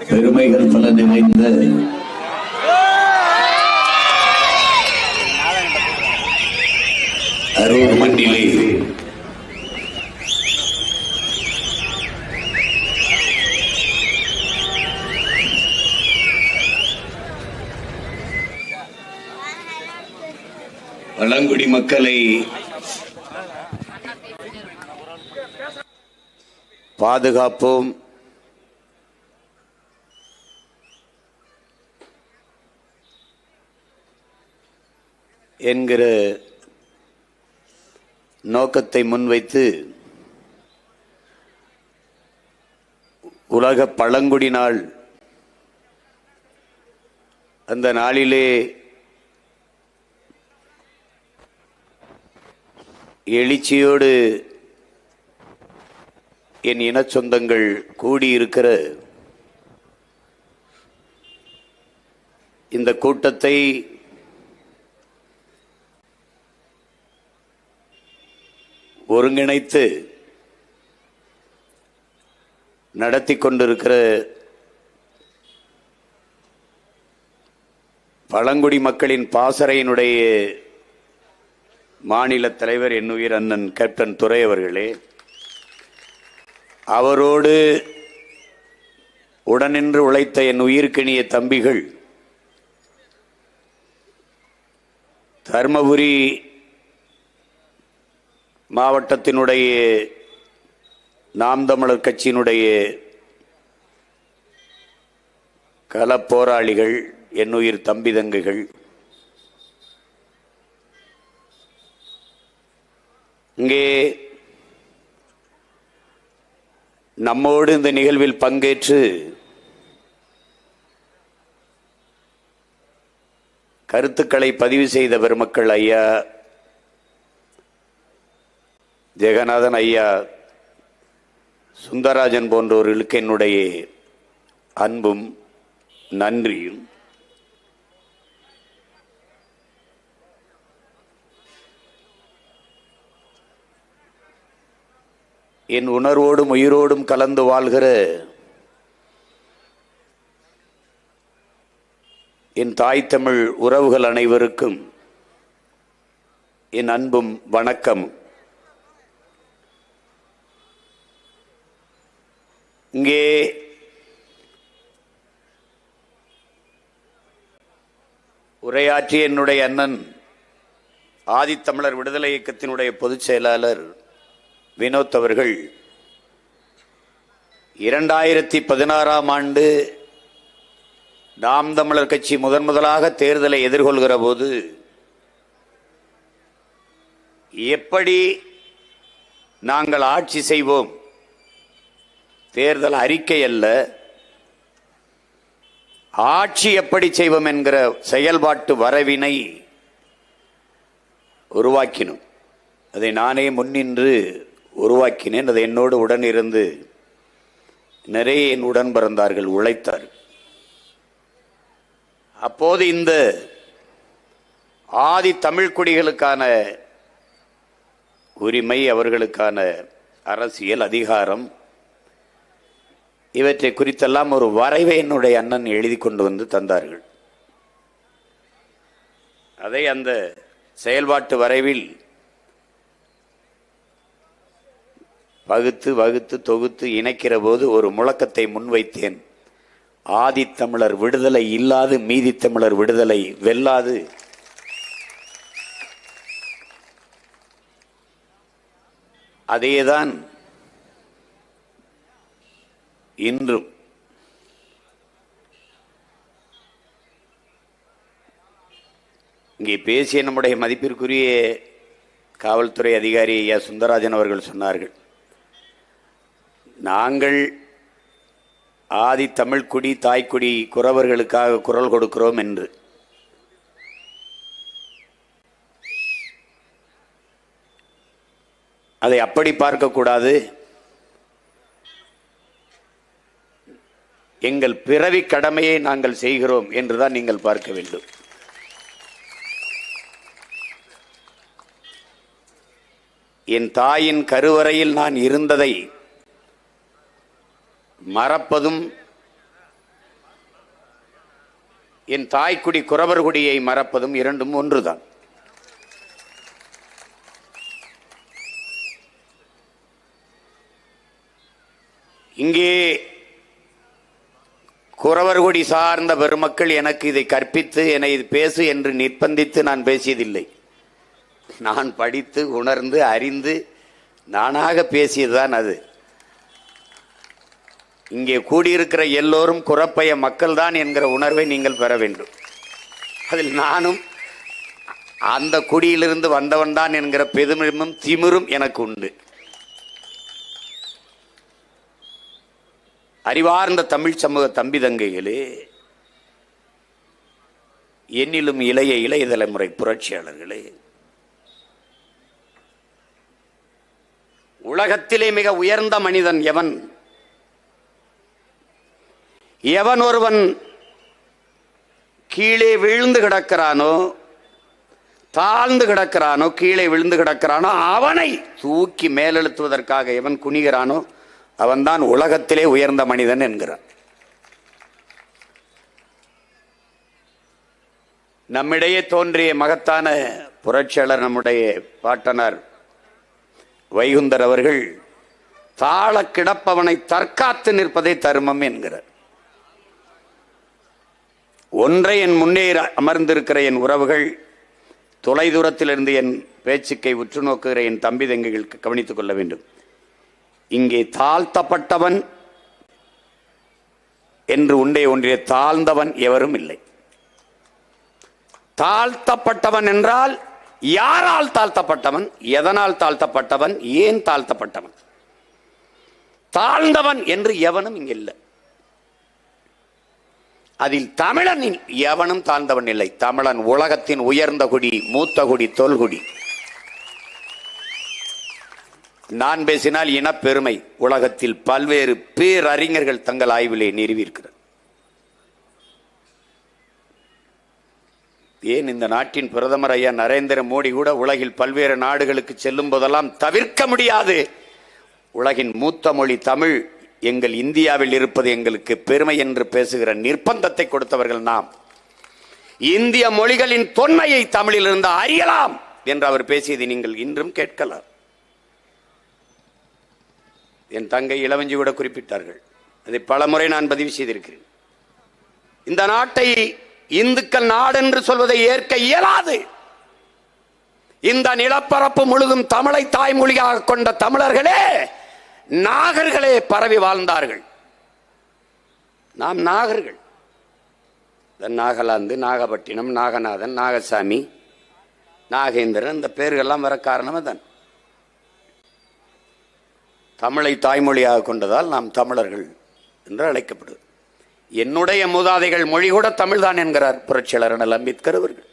பெருமைகள் பல நிறைந்த அரூர் மண்ணிலே பழங்குடி மக்களை பாதுகாப்போம், என்கிற நோக்கத்தை முன்வைத்து உலக பழங்குடி நாள் அந்த நாளிலே எழுச்சியோடு என் இன சொந்தங்கள் கூடியிருக்கிற இந்த கூட்டத்தை ஒருங்கிணைத்து நடத்தி கொண்டிருக்கிற பழங்குடி மக்களின் பாசறையினுடைய மாநில தலைவர் என் உயிர் அண்ணன் கேப்டன் துரை அவர்களே, அவரோடு உடனின்று உழைத்த என் உயிர்க்கினிய தம்பிகள், தர்மபுரி மாவட்டத்தினுடைய நாம் தமிழர் கட்சியினுடைய களப்போராளிகள், என் உயிர் தம்பி தங்கைகள், இங்கே நம்மோடு இந்த நிகழ்வில் பங்கேற்று கருத்துக்களை பதிவு செய்த பெருமக்கள் ஐயா ஜெகநாதன், ஐயா சுந்தரராஜன் போன்றவர்களுக்கு என்னுடைய அன்பும் நன்றியும். என் உணர்வோடும் உயிரோடும் கலந்து வாழ்கிற என் தாய் தமிழ் உறவுகள் அனைவருக்கும் என் அன்பும் வணக்கம். இங்கே உரையாற்றிய என்னுடைய அண்ணன் ஆதித்தமிழர் விடுதலை இயக்கத்தினுடைய பொதுச் செயலாளர் வினோத் அவர்கள் 2016ஆம் ஆண்டு நாம் தமிழர் கட்சி முதலாக தேர்தலை எதிர்கொள்கிற போது எப்படி நாங்கள் ஆட்சி செய்வோம், தேர்தல் அறிக்கை அல்ல, ஆட்சி எப்படி செய்வோம் என்கிற செயல்பாட்டு வரைவினை உருவாக்கினோம். அதை நானே முன்னின்று உருவாக்கினேன். அதை என்னோடு உடன் இருந்து நிறைய என் உடன் பிறந்தார்கள், உழைத்தார். அப்போது இந்த ஆதி தமிழ் குடிகளுக்கான உரிமை, அவர்களுக்கான அரசியல் அதிகாரம், இவற்றை குறித்தெல்லாம் ஒரு வரைவை என்னுடைய அண்ணன் எழுதி கொண்டு வந்து தந்தார்கள். அதை அந்த செயல்பாட்டு வரைவில் வகுத்து தொகுத்து இணைக்கிற போது ஒரு முழக்கத்தை முன்வைத்தேன். ஆதித்தமிழர் விடுதலை இல்லாது மீதி தமிழர் விடுதலை வெல்லாது. அதேதான் இன்றும். இங்கே பேசிய நம்முடைய மதிப்பிற்குரிய காவல்துறை அதிகாரி ஐயா சுந்தரராஜன் அவர்கள் சொன்னார்கள், நாங்கள் ஆதி தமிழ்குடி தாய்க்குடி குறவர்களுக்காக குரல் கொடுக்கிறோம் என்று. அதை அப்படி பார்க்கக்கூடாது. எங்கள் பிறவி கடமையை நாங்கள் செய்கிறோம் என்றுதான் நீங்கள் பார்க்க வேண்டும். என் தாயின் கருவறையில் நான் இருந்ததை மறப்பதும், என் தாய்க்குடி குறவர் குடியை மறப்பதும் இரண்டும் ஒன்றுதான். இங்கே குறவர்குடி சார்ந்த பெருமக்கள் எனக்கு இதை கற்பித்து என்னை இது பேசு என்று நிர்பந்தித்து நான் பேசியதில்லை. நான் படித்து உணர்ந்து அறிந்து நானாக பேசியதுதான் அது. இங்கே கூடியிருக்கிற எல்லோரும் குறப்பைய மக்கள்தான் என்கிற உணர்வை நீங்கள் பெற வேண்டும். அதில் நானும் அந்த குடியிலிருந்து வந்தவன் தான் என்கிற பெருமிதமும் திமிரும் எனக்கு உண்டு. அறிவார்ந்த தமிழ் சமூக தம்பி தங்கைகளே, என்னிலும் இளைய தலைமுறை புரட்சியாளர்களே, உலகத்திலே மிக உயர்ந்த மனிதன் எவன்? எவன் ஒருவன் கீழே விழுந்து கிடக்கிறானோ, தாழ்ந்து கிடக்கிறானோ, கீழே விழுந்து கிடக்கிறானோ, அவனை தூக்கி மேலெழுத்துவதற்காக எவன் குனிகிறானோ அவன்தான் உலகத்திலே உயர்ந்த மனிதன் என்கிறான். நம்மிடையே தோன்றிய மகத்தான புரட்சியாளர் நம்முடைய பாட்டனார் வைகுந்தர் அவர்கள் தாழ கிடப்பவனை தற்காத்து நிற்பதை தர்மம் என்கிறார். ஒன்றை என் முன்னே அமர்ந்திருக்கிற என் உறவுகள், தொலைதூரத்திலிருந்து என் பேச்சுக்கை உற்று நோக்குகிற என் தம்பி தங்கைகளுக்கு கவனித்துக் கொள்ள வேண்டும். இங்கே தாழ்த்தப்பட்டவன் என்று உண்டே ஒன்றிய தாழ்ந்தவன் எவரும் இல்லை. தாழ்த்தப்பட்டவன் என்றால் யாரால் தாழ்த்தப்பட்டவன், எதனால் தாழ்த்தப்பட்டவன், ஏன் தாழ்த்தப்பட்டவன்? தாழ்ந்தவன் என்று எவனும் இங்கே இல்லை. அதில் தமிழன் எவனும் தாழ்ந்தவன் இல்லை. தமிழன் உலகத்தின் உயர்ந்த குடி, மூத்த குடி, தொல்குடி. நான் பேசினால் இனப்பெருமை உலகத்தில் பல்வேறு பேரறிஞர்கள் தங்கள் ஆய்விலே நிறுவியிருக்கிறார். ஏன் இந்த நாட்டின் பிரதமர் ஐயா நரேந்திர மோடி கூட உலகில் பல்வேறு நாடுகளுக்கு செல்லும் போதெல்லாம் தவிர்க்க முடியாது, உலகின் மூத்த மொழி தமிழ் எங்கள் இந்தியாவில் இருப்பது எங்களுக்கு பெருமை என்று பேசுகிற நிர்பந்தத்தை கொடுத்தவர்கள் நாம். இந்திய மொழிகளின் தொன்மையை தமிழில் இருந்து அறியலாம் என்று அவர் பேசியதை நீங்கள் இன்றும் கேட்கலாம். என் தங்கை இளவஞ்சி கூட குறிப்பிட்டார்கள். அதை பலமுறை நான் பதிவு செய்திருக்கிறேன். இந்த நாட்டை இந்துக்கள் நாடு என்று சொல்வதை ஏற்க இயலாது. இந்த நிலப்பரப்பு முழுதும் தமிழை தாய்மொழியாக கொண்ட தமிழர்களே, நாகர்களே பரவி வாழ்ந்தார்கள். நாம் நாகர்கள். நாகாலாந்து, நாகப்பட்டினம், நாகநாதன், நாகசாமி, நாகேந்திரன், இந்த பேர்கள்லாம் வர காரணமே தான் தமிழை தாய்மொழியாக கொண்டதால் நாம் தமிழர்கள் என்று அழைக்கப்படுது. என்னுடைய மூதாதைகள் மொழி கூட தமிழ்தான் என்கிறார் புரட்சியாளர் அண்ணல் அம்பேத்கர் அவர்கள்.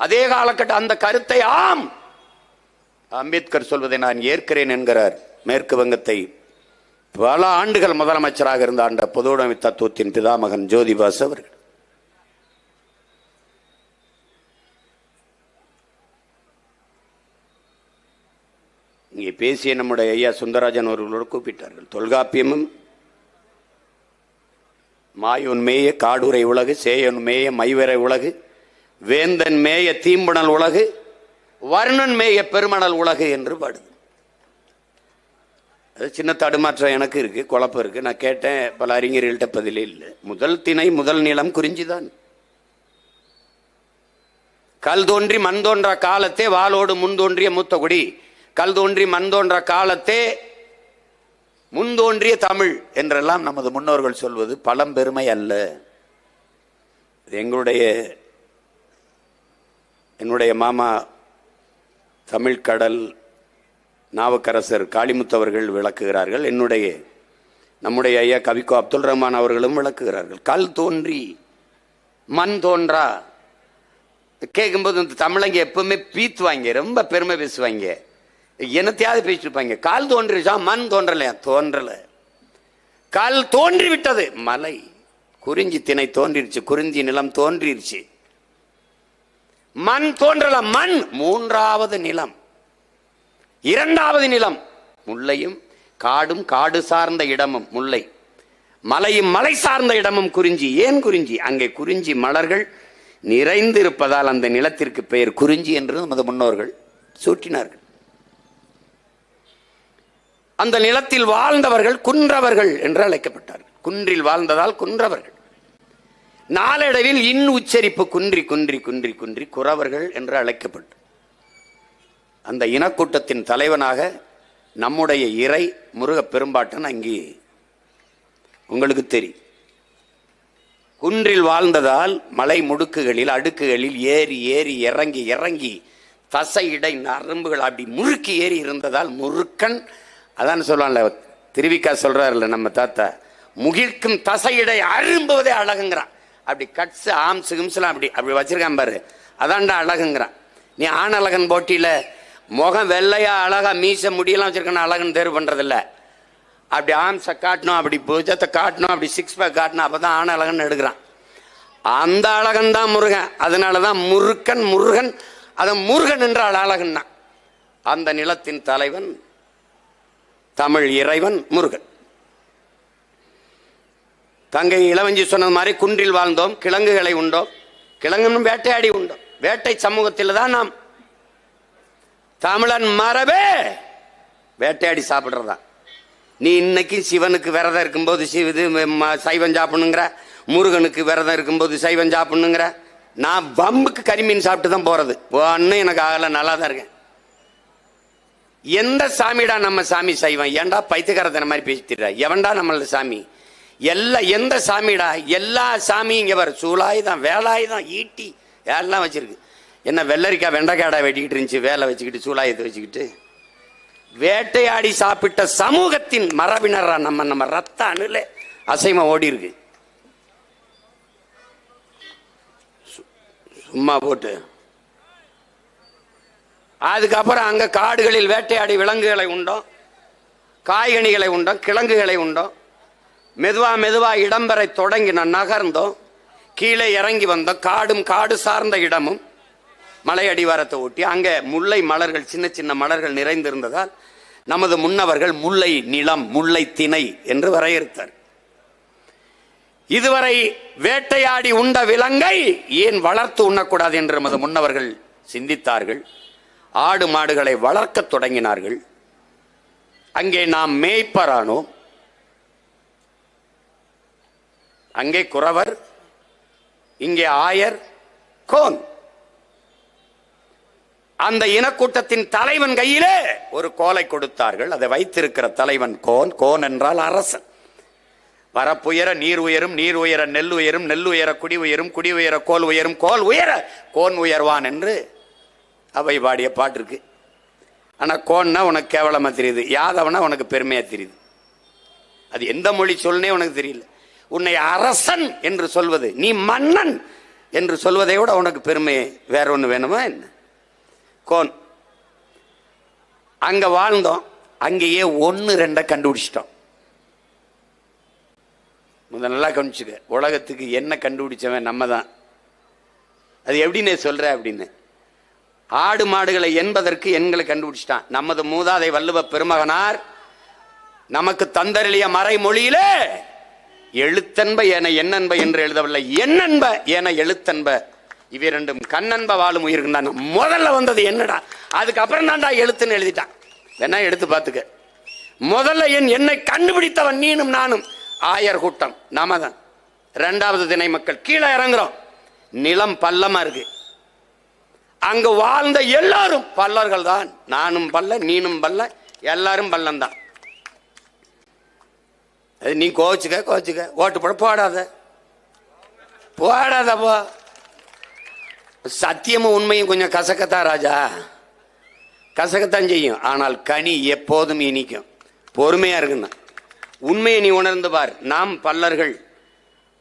அதே காலகட்டம் அந்த கருத்தை ஆம் அம்பேத்கர் சொல்வதை நான் ஏற்கிறேன் என்கிறார் மேற்கு வங்கத்தை பல ஆண்டுகள் முதலமைச்சராக இருந்த ஆண்ட பொதுவுடைமை தத்துவத்தின் பிதாமகன் ஜோதிபாஸ் அவர்கள். இங்கே பேசிய நம்முடைய ஐயா சுந்தரராஜன் அவர்களோடு கூப்பிட்டார்கள். தொல்காப்பியமும் மாயோன் மேய காடுரை உலகு, சேயோன் மேய மைவரை உலகு, வேந்தன் மேய தீம்புணல் உலகு, வர்ணன் மேய பெருமணல் உலகு என்று பாடுது. அது சின்ன தடுமாற்றம் எனக்கு இருக்கு, குழப்பம் இருக்கு. நான் கேட்டேன், பல அறிஞர்கள்ட்ட பதிலே இல்லை. முதல் திணை முதல் நிலம் குறிஞ்சிதான். கல் தோன்றி மண் தோன்ற காலத்தே வாளோடு முன் தோன்றிய மூத்த குடி, கல் தோன்றி மண் தோன்ற காலத்தே முன்தோன்றிய தமிழ் என்றெல்லாம் நமது முன்னோர்கள் சொல்வது பழம்பெருமை அல்ல. என்னுடைய மாமா தமிழ் கடல் நாவுக்கரசர் காளிமுத்தவர்கள் விளக்குகிறார்கள். நம்முடைய ஐயா கவிக்கோ அப்துல் ரஹ்மான் அவர்களும் விளக்குகிறார்கள். கல் தோன்றி மண் தோன்றா கேட்கும்போது இந்த தமிழங்க எப்பவுமே பீத்துவாங்க, ரொம்ப பெருமை பேசுவாங்க, என்னத்தையாவது பேசிட்டு இருப்பாங்க. கால் தோன்றிச்சா, மண் தோன்றலையா? தோன்றல. கல் தோன்றி விட்டது, மலை குறிஞ்சி திணை தோன்றிருச்சு, குறிஞ்சி நிலம் தோன்றிருச்சு. மண் தோன்றல, மண் மூன்றாவது நிலம். இரண்டாவது நிலம் முல்லையும் காடும் காடு சார்ந்த இடமும் முல்லை, மலையும் மலை சார்ந்த இடமும் குறிஞ்சி. ஏன் குறிஞ்சி? அங்கே குறிஞ்சி மலர்கள் நிறைந்து இருப்பதால் அந்த நிலத்திற்கு பெயர் குறிஞ்சி என்று நமது முன்னோர்கள் சூட்டினார்கள். அந்த நிலத்தில் வாழ்ந்தவர்கள் குன்றவர்கள் என்று அழைக்கப்பட்டார்கள். குன்றில் வாழ்ந்ததால் குன்றவர்கள். நாளடைவில் இன் உச்சரிப்பு குன்றி குன்றி குன்றி குன்றி குறவர்கள் என்று அழைக்கப்பட்டு அந்த இனக்கூட்டத்தின் தலைவனாக நம்முடைய இறை முருக பெரும்பாட்டன் அங்கே உங்களுக்கு தெரியும். குன்றில் வாழ்ந்ததால் மலை முடுக்குகளில் அடுக்குகளில் ஏறி ஏறி இறங்கி இறங்கி தசை இடை நரம்புகள் அப்படி முறுக்கி ஏறி இருந்ததால் முறுக்கன். அதான் சொல்லுவான்ல, திருவிக்கா சொல்றாருல்ல நம்ம தாத்தா, முகிழ்க்கும் தசையிடை அரும்புவதே அழகுங்கிறான். அப்படி கட்ஸ் ஆம்சு கிம்ஸ்லாம் அப்படி அப்படி வச்சிருக்கான் பாரு, அதான்டா அழகுங்கிறான். நீ ஆண் அழகன் போட்டியில முகம் வெள்ளையா அழகா மீச முடியெல்லாம் வச்சிருக்கான அழகுன்னு தேர்வு பண்றதில்ல. அப்படி ஆம்சை காட்டணும், அப்படி பூஜத்தை காட்டணும், அப்படி சிக்ஸ் பேக் காட்டணும், அப்பதான் ஆண் அழகன் எடுக்கிறான். அந்த அழகன் தான் முருகன். அதனாலதான் முருகன் முருகன், அதை முருகன் என்றால் அழகன். அந்த நிலத்தின் தலைவன் தமிழ் இறைவன் முருகன். தங்கை இளவஞ்சி சொன்னது மாதிரி குன்றில் வாழ்ந்தோம், கிழங்குகளை உண்டோம். கிழங்கு வேட்டையாடி உண்டோம். வேட்டை சமூகத்தில் தான் நாம். தமிழன் மரபே வேட்டையாடி சாப்பிடுறதா. நீ இன்னைக்கு சிவனுக்கு விரதம் இருக்கும்போது சைவம் சாப்பிடணுங்கிற, முருகனுக்கு விரதம் இருக்கும்போது சைவம் சாப்பிடணுங்கிற. நான் வம்புக்கு கரிமீன் சாப்பிட்டு தான் போறது. ஒன்னும் எனக்கு ஆகல, நல்லா தான் இருக்கேன். எந்த சாமிடா நம்ம சாமி சைவம்? ஏன்டா பைத்தியக்காரத்தன மாதிரி பேசிட்டுற? எவன்டா நம்மள சாமி? எந்த சாமிடா? எல்லா சாமியும் இங்க வர சூளாயுதம் வேலாயுதம் ஈட்டி எல்லாம் வச்சிருக்கு. என்ன வெள்ளரிக்காய் வெண்டைக்காடா வெட்டிக்கிட்டு இருந்துச்சு, வேலை வச்சுக்கிட்டு சூளாயுதத்தை வச்சுக்கிட்டு. வேட்டையாடி சாப்பிட்ட சமூகத்தின் மரபினரா நம்ம ரத்த அணுல அசைமா ஓடி இருக்கு. சும்மா போட்டு அதுக்கப்புறம் அங்க காடுகளில் வேட்டையாடி விலங்குகளை உண்டோம், காய்கனிகளை உண்டோம், கிழங்குகளை உண்டோம். மெதுவா மெதுவா இடம்பெறை தொடங்கின நகர்ந்தோம், கீழே இறங்கி வந்தோம். காடும் காடு சார்ந்த இடமும் மலை அடிவாரத்தை ஒட்டி அங்க முல்லை மலர்கள், சின்ன சின்ன மலர்கள் நிறைந்திருந்ததால் நமது முன்னவர்கள் முல்லை நிலம், முல்லை திணை என்று வரையறுத்தார். இதுவரை வேட்டையாடி உண்ட விலங்கை ஏன் வளர்த்து உண்ணக்கூடாது என்று நமது முன்னவர்கள் சிந்தித்தார்கள். ஆடு மாடுகளை வளர்க்க தொடங்கினார்கள். அங்கே நாம் மேய்ப்பரானோம். அங்கே குறவர், இங்கே ஆயர், கோன். அந்த இனக்கூட்டத்தின் தலைவன் கையிலே ஒரு கோலை கொடுத்தார்கள். அதை வைத்திருக்கிற தலைவன் கோன். கோன் என்றால் அரசன். வரப்புயர நீர் உயரும், நீர் உயர நெல் உயரும், நெல் உயர குடி உயரும், குடி உயர கோல் உயரும், கோல் உயர கோன் உயர்வான் என்று அவை பாடிய பாட்டு இருக்கு. ஆனா கோன்னா உனக்கு கேவலமா தெரியுது, யாதவனா உனக்கு பெருமையா தெரியுது. அது எந்த மொழி சொல்னே உனக்கு தெரியல. உன்னை அரசன் என்று சொல்வது, நீ மன்னன் என்று சொல்வதை விட உனக்கு பெருமை வேற ஒண்ணு வேணுமா என்ன? கோன். அங்க வாழ்ந்தோம். அங்கேயே 1-2 கண்டுபிடிச்சிட்டோம். நல்லா கவனிச்சுக்க, உலகத்துக்கு என்ன கண்டுபிடிச்சவன் நம்ம தான். அது எப்படின்னு சொல்ற அப்படின்னு, ஆடு மாடுகளை என்பதற்கு எண்களை கண்டுபிடிச்சிட்டான். நமது மூதாதை வள்ளுவ பெருமகனார் நமக்கு தந்தருளிய மறைமொழியிலே எழுத்தன்ப என எண்ணன்ப என்று எழுதவில்லை, எண்ணன்ப என எழுத்தன்ப. இவ்விரண்டும் கண்ணன்ப வாழும் உயிர்கள் தான். முதல்ல வந்தது என்னடா, அதுக்கப்புறம் தான்டா எழுத்துன்னு எழுதிட்டான். வேணா எடுத்து பார்த்துக்க. முதல்ல என்னை கண்டுபிடித்தவன் நீனும் நானும். ஆயர் கூட்டம் நாம தான். 2வது திணை மக்கள். கீழே இறங்குறோம். நிலம் பள்ளமா இருக்கு. அங்கு வாழ்ந்த எல்லாரும் பல்லர்கள் தான். நானும் பல்ல, நீனும் பல்ல, எல்லாரும் பள்ளம் தான். நீ கோச்சுக்க ஓட்டு போட போடாத போ. சத்தியமும் உண்மையும் கொஞ்சம் கசக்கத்தான் ராஜா, கசக்கத்தான் செய்யும். ஆனால் கனி எப்போதும் இனிக்கும். பொறுமையா இருக்குன்னா உண்மையை நீ உணர்ந்து பார். நாம் பல்லர்கள்.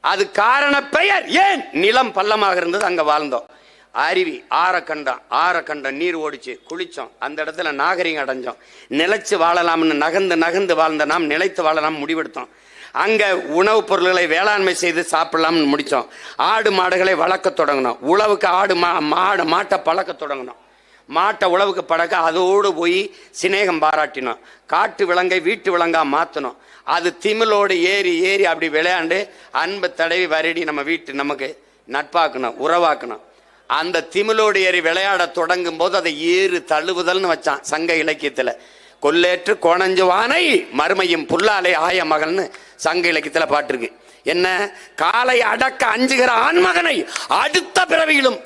அது காரண பெயர். ஏன் நிலம் பள்ளமாக இருந்தது, அங்க வாழ்ந்தோம். அருவி ஆரக்கண்டம் நீர் ஓடிச்சு, குளிச்சோம். அந்த இடத்துல நாகரிகம் அடைஞ்சோம். நிலைச்சு வாழலாம்னு நகர்ந்து வாழ்ந்த நாம் நிலைத்து வாழலாம் முடிவெடுத்தோம். அங்க உணவுப் பொருள்களை வேளாண்மை செய்து சாப்பிடலாம்னு முடிச்சோம். ஆடு மாடுகளை வளர்க்க தொடங்கினோம். உழவுக்கு மாட்டை பழக்க தொடங்கினோம். மாட்டை உழவுக்கு பழக்க அதோடு போய் சிநேகம் பாராட்டினோம். காட்டு விலங்கை வீட்டு விலங்கா மாற்றணும். அது திமிழோடு ஏறி ஏறி அப்படி விளையாண்டு அன்பு தடவி வருடி நம்ம வீட்டு நமக்கு நட்பாக்கணும், உறவாக்கணும். அந்த திமிழோடு ஏறி விளையாட தொடங்கும் போது அதை ஏறு தழுவுதல்னு வச்சான் சங்க இலக்கியத்தில். கொல்லேற்று கோணஞ்சுவானை மறுமையும் புல்லாலை ஆய மகள்னு சங்க இலக்கியத்தில் பாட்டிருக்கு. என்ன, காலை அடக்க அஞ்சுகிற ஆண்மகனை அடுத்த பிறவியிலும்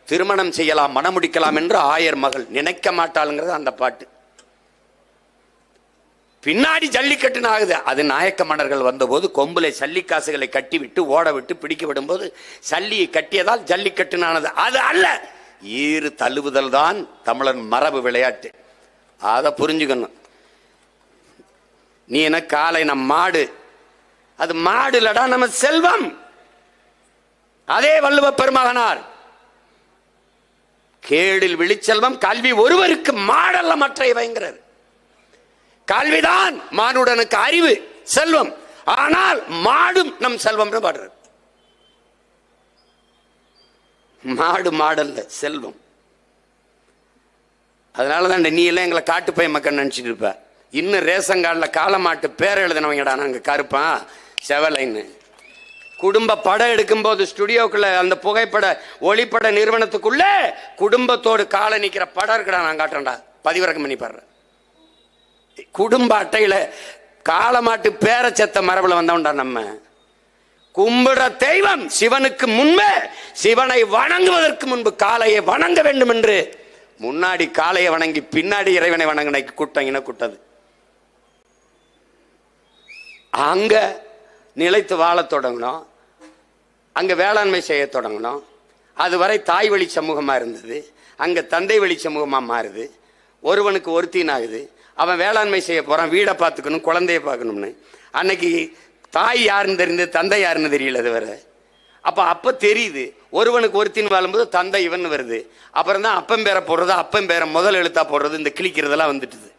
திருமணம் செய்யலாம், மணமுடிக்கலாம் என்று ஆயர் மகள் நினைக்க மாட்டாளுங்கிறது அந்த பாட்டு. பின்னாடி ஜல்லிக்கட்டுன்னு ஆகுது. அது நாயக்க மன்னர்கள் வந்தபோது கொம்புல சல்லிக்காசுகளை கட்டி விட்டு ஓட விட்டு பிடிக்க விடும்போது சல்லியை கட்டியதால் ஜல்லிக்கட்டுனானது. அது அல்ல, ஈறு தழுவுதல் தான் தமிழன் மரபு விளையாட்டு. அதை புரிஞ்சுக்கணும். நீ என்ன காலை நம் மாடு, அது மாடு இல்லடா நம்ம செல்வம். அதே வள்ளுவ பெருமகனார் கேடில் விழிச்செல்வம் கல்வி ஒருவருக்கு மாடல்ல மற்றையவைங்கிறார். கல்விதான் மானுடனுக்கு அறிவு செல்வம், ஆனால் மாடும் நம் செல்வம் பாடுறார். மாடு மாடல்ல செல்வம். அதனாலதான் நீ எல்லாம் எங்களை காட்டுப்பை மக்கள் நினைச்சிட்டு இருப்ப. இன்னும் ரேஷன் கார்டில் காலமாட்டு பேர் எழுதினவங்கடா நாங்க கருப்பான் செவலைன்னு. குடும்ப படம் எடுக்கும் போது ஸ்டுடியோக்குள்ள அந்த புகைப்பட ஒளிப்பட நிறுவனத்துக்குள்ள குடும்பத்தோடு காலை நிக்கிற படம் இருக்கடா நான் காட்டுறேன்டா, பதிவிறக்கம் பண்ணி பாடுறேன். குடும்ப அட்டையில காலமாட்டு பேர செத்த மரபுல வந்தவன்டா நம்ம. கும்பிடுற தெய்வம் சிவனுக்கு முன்பே, சிவனை வணங்குவதற்கு முன்பு காளையை வணங்க வேண்டும் என்று முன்னாடி காளையை வணங்கி பின்னாடி இறைவனை வணங்கின கூட்டம் இன கூட்டது. அங்க நிலைத்து வாழ தொடங்கணும், அங்க வேளாண்மை செய்ய தொடங்கணும். அதுவரை தாய் வழி சமூகமா இருந்தது, அங்க தந்தை வழி சமூகமா மாறுது. ஒருவனுக்கு ஒருத்தின் ஆகுது. அவன் வேளாண்மை செய்ய போறான், வீடை பார்த்துக்கணும், குழந்தைய பார்க்கணும்னு. அன்னைக்கு தாய் யாருன்னு தெரியுது, தந்தை யாருன்னு தெரியல. அது வேற. அப்ப தெரியுது, ஒருவனுக்கு ஒருத்தின் வாழும்போது தந்தை இவன் வருது. அப்புறம் தான் அப்பம் பேரை போடுறது, அப்பம் பேரை முதல் எழுத்தா போடுறது, இந்த கிழிக்கிறதெல்லாம் வந்துட்டுது.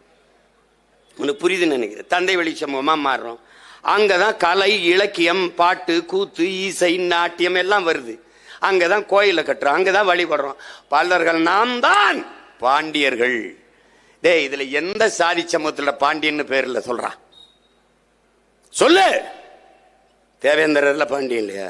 உனக்கு புரியுதுன்னு நினைக்கிறேன். தந்தை வழி சமூகமா மாறுறோம். அங்கதான் கலை, இலக்கியம், பாட்டு, கூத்து, இசை, நாட்டியம் எல்லாம் வருது. அங்கதான் கோயில கட்டுறோம், அங்கதான் வழிபடுறோம். பல்லர்கள் நாம் தான் பாண்டியர்கள். டேய், இதுல எந்த சாதி சமூகத்துல பாண்டியன்னு பேர் இல்ல சொல்றான்? சொல்லு. தேவேந்திரர்ல பாண்டியன் இல்லையா?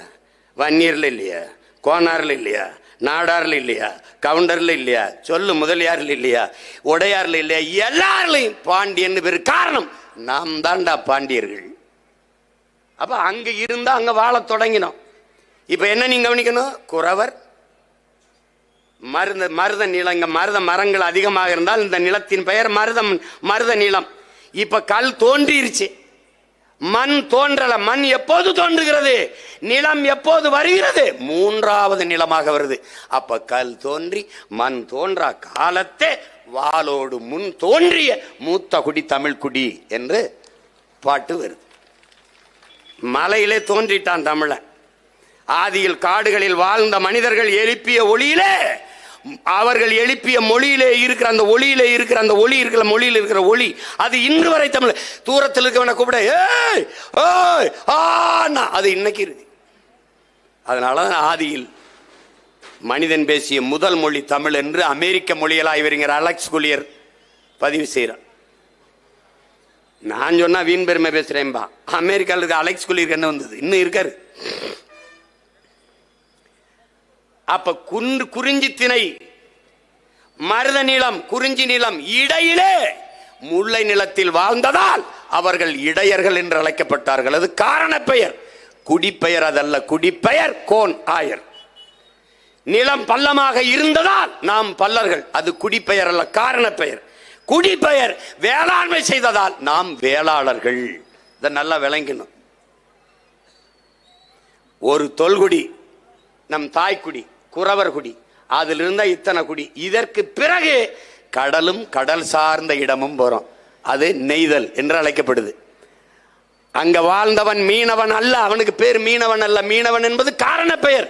வன்னியர்ல இல்லையா? கோனார்ல இல்லையா? நாடார்ல இல்லையா? கவுண்டர்ல இல்லையா? சொல்லு. முதலியார்ல இல்லையா? உடையார்ல இல்லையா? எல்லாருலையும் பாண்டியன் பேரு. காரணம், நாம் தான்டா பாண்டியர்கள். அப்ப அங்க இருந்தா அங்க வாழ தொடங்கினோம். இப்ப என்ன நீங்க கவனிக்கணும், குறவர் மருத நிலம். இங்க மருத மரங்கள் அதிகமாக இருந்தால் இந்த நிலத்தின் பெயர் மருத நிலம். இப்ப கல் தோன்றிருச்சு, மண் தோன்றல. மண் எப்போது தோன்றுகிறது? நிலம் எப்போது வருகிறது? மூன்றாவது நிலமாக வருது. அப்ப கல் தோன்றி மண் தோன்றா காலத்தே வாளோடு முன் தோன்றிய மூத்த குடி தமிழ் குடி என்று பாட்டு வருது. மலையிலே தோன்றிட்டான் தமிழன். ஆதியில் காடுகளில் வாழ்ந்த மனிதர்கள் எழுப்பிய ஒளியிலே, அவர்கள் எழுப்பிய மொழியிலே இருக்கிற அந்த ஒளியிலே இருக்கிற அந்த ஒளி இருக்கிற மொழியில் இருக்கிற ஒளி, அது இன்று வரை தமிழ். தூரத்தில் இருக்கவனை கூப்பிட ஏய் ஓய் ஆனா அது இன்னைக்கு இருக்கு. அதனாலதான் ஆதியில் மனிதன் பேசிய முதல் மொழி தமிழ் என்று அமெரிக்க மொழியல் ஆய்வறிஞர் அலெக்ஸ் குலியர் பதிவு செய்கிறார். நான் சொன்னா வீண் பெருமை பேசுறேன்பா. அமெரிக்காவில் இருக்க அலெக்ஸ் குலியருக்கு என்ன வந்தது? இன்னும் இருக்காரு. அப்ப குறிஞ்சி திணை, மருத நிலம், குறிஞ்சி நிலம் இடையிலே முல்லை நிலத்தில் வாழ்ந்ததால் அவர்கள் இடையர்கள் என்று அழைக்கப்பட்டார்கள். அது காரண பெயர், குடிப்பெயர் அதல்ல. குடிப்பெயர் கோன் ஆயர். நிலம் பள்ளமாக இருந்ததால் நாம் பல்லர்கள். அது குடிப்பெயர் அல்ல, காரண பெயர். குடிப்பெயர் வேளாண்மை செய்ததால் நாம் வேளாளர்கள். இதை நல்லா விளங்கணும். ஒரு தொல்குடி நம் தாய்க்குடி, குறவர் குடி. அதில் இருந்த இத்தனை குடி. இதற்கு பிறகு கடலும் கடல் சார்ந்த இடமும் போறோம். அது நெய்தல் என்று அழைக்கப்படுது. அங்க வாழ்ந்தவன் மீனவன் அல்ல, அவனுக்கு பேர் மீனவன் அல்ல. மீனவன் என்பது காரண பெயர்.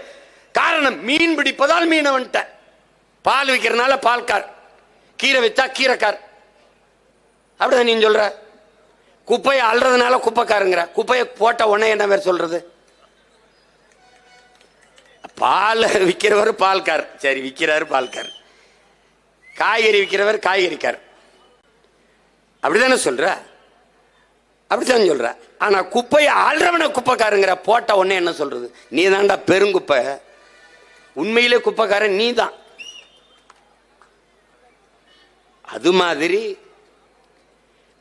காரணம், மீன் பிடிப்பதால் மீனவன். பால் விற்கிறதுனால பால்கார், கீரை வித்தா கீரைக்கார். அப்படிதான் நீ சொல்ற. குப்பையை அல்றதுனால குப்பைக்காருங்கிற. குப்பையை போட்ட உடனே என்ன பேர் சொல்றது? பால் விற்கிறவர் பால்கார். சரி, விற்கிறாரு பால்கார். காய்கறி விற்கிறவர் காய்கறிக்கார், அப்படிதானே சொல்ற? அப்படித்தான் சொல்ற. ஆனா குப்பையை ஆள்றவன குப்பைக்காரங்கிற போட்ட உடனே என்ன சொல்றது? நீ தான்டா பெருங்குப்பை, உண்மையிலே குப்பைக்காரன் நீ தான். அது மாதிரி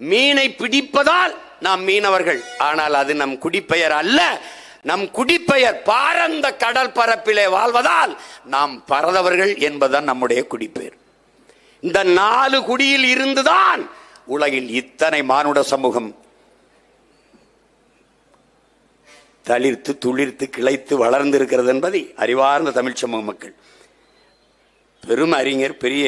மீனை பிடிப்பதால் நாம் மீனவர்கள், ஆனால் அது நம் குடிப்பெயர் அல்ல. நம் குடிப்பெயர் பாரந்த கடல் பரப்பிலே வாழ்வதால் நாம் பரதவர்கள் என்பதுதான் நம்முடைய குடிப்பெயர். இந்த 4 குடியில் இருந்துதான் உலகில் இத்தனை மானுட சமூகம் தளிர்த்து துளிர்த்து கிளைத்து வளர்ந்திருக்கிறது என்பதை அறிவார்ந்த தமிழ் சமூக மக்கள், பெரும் அறிஞர் பெரிய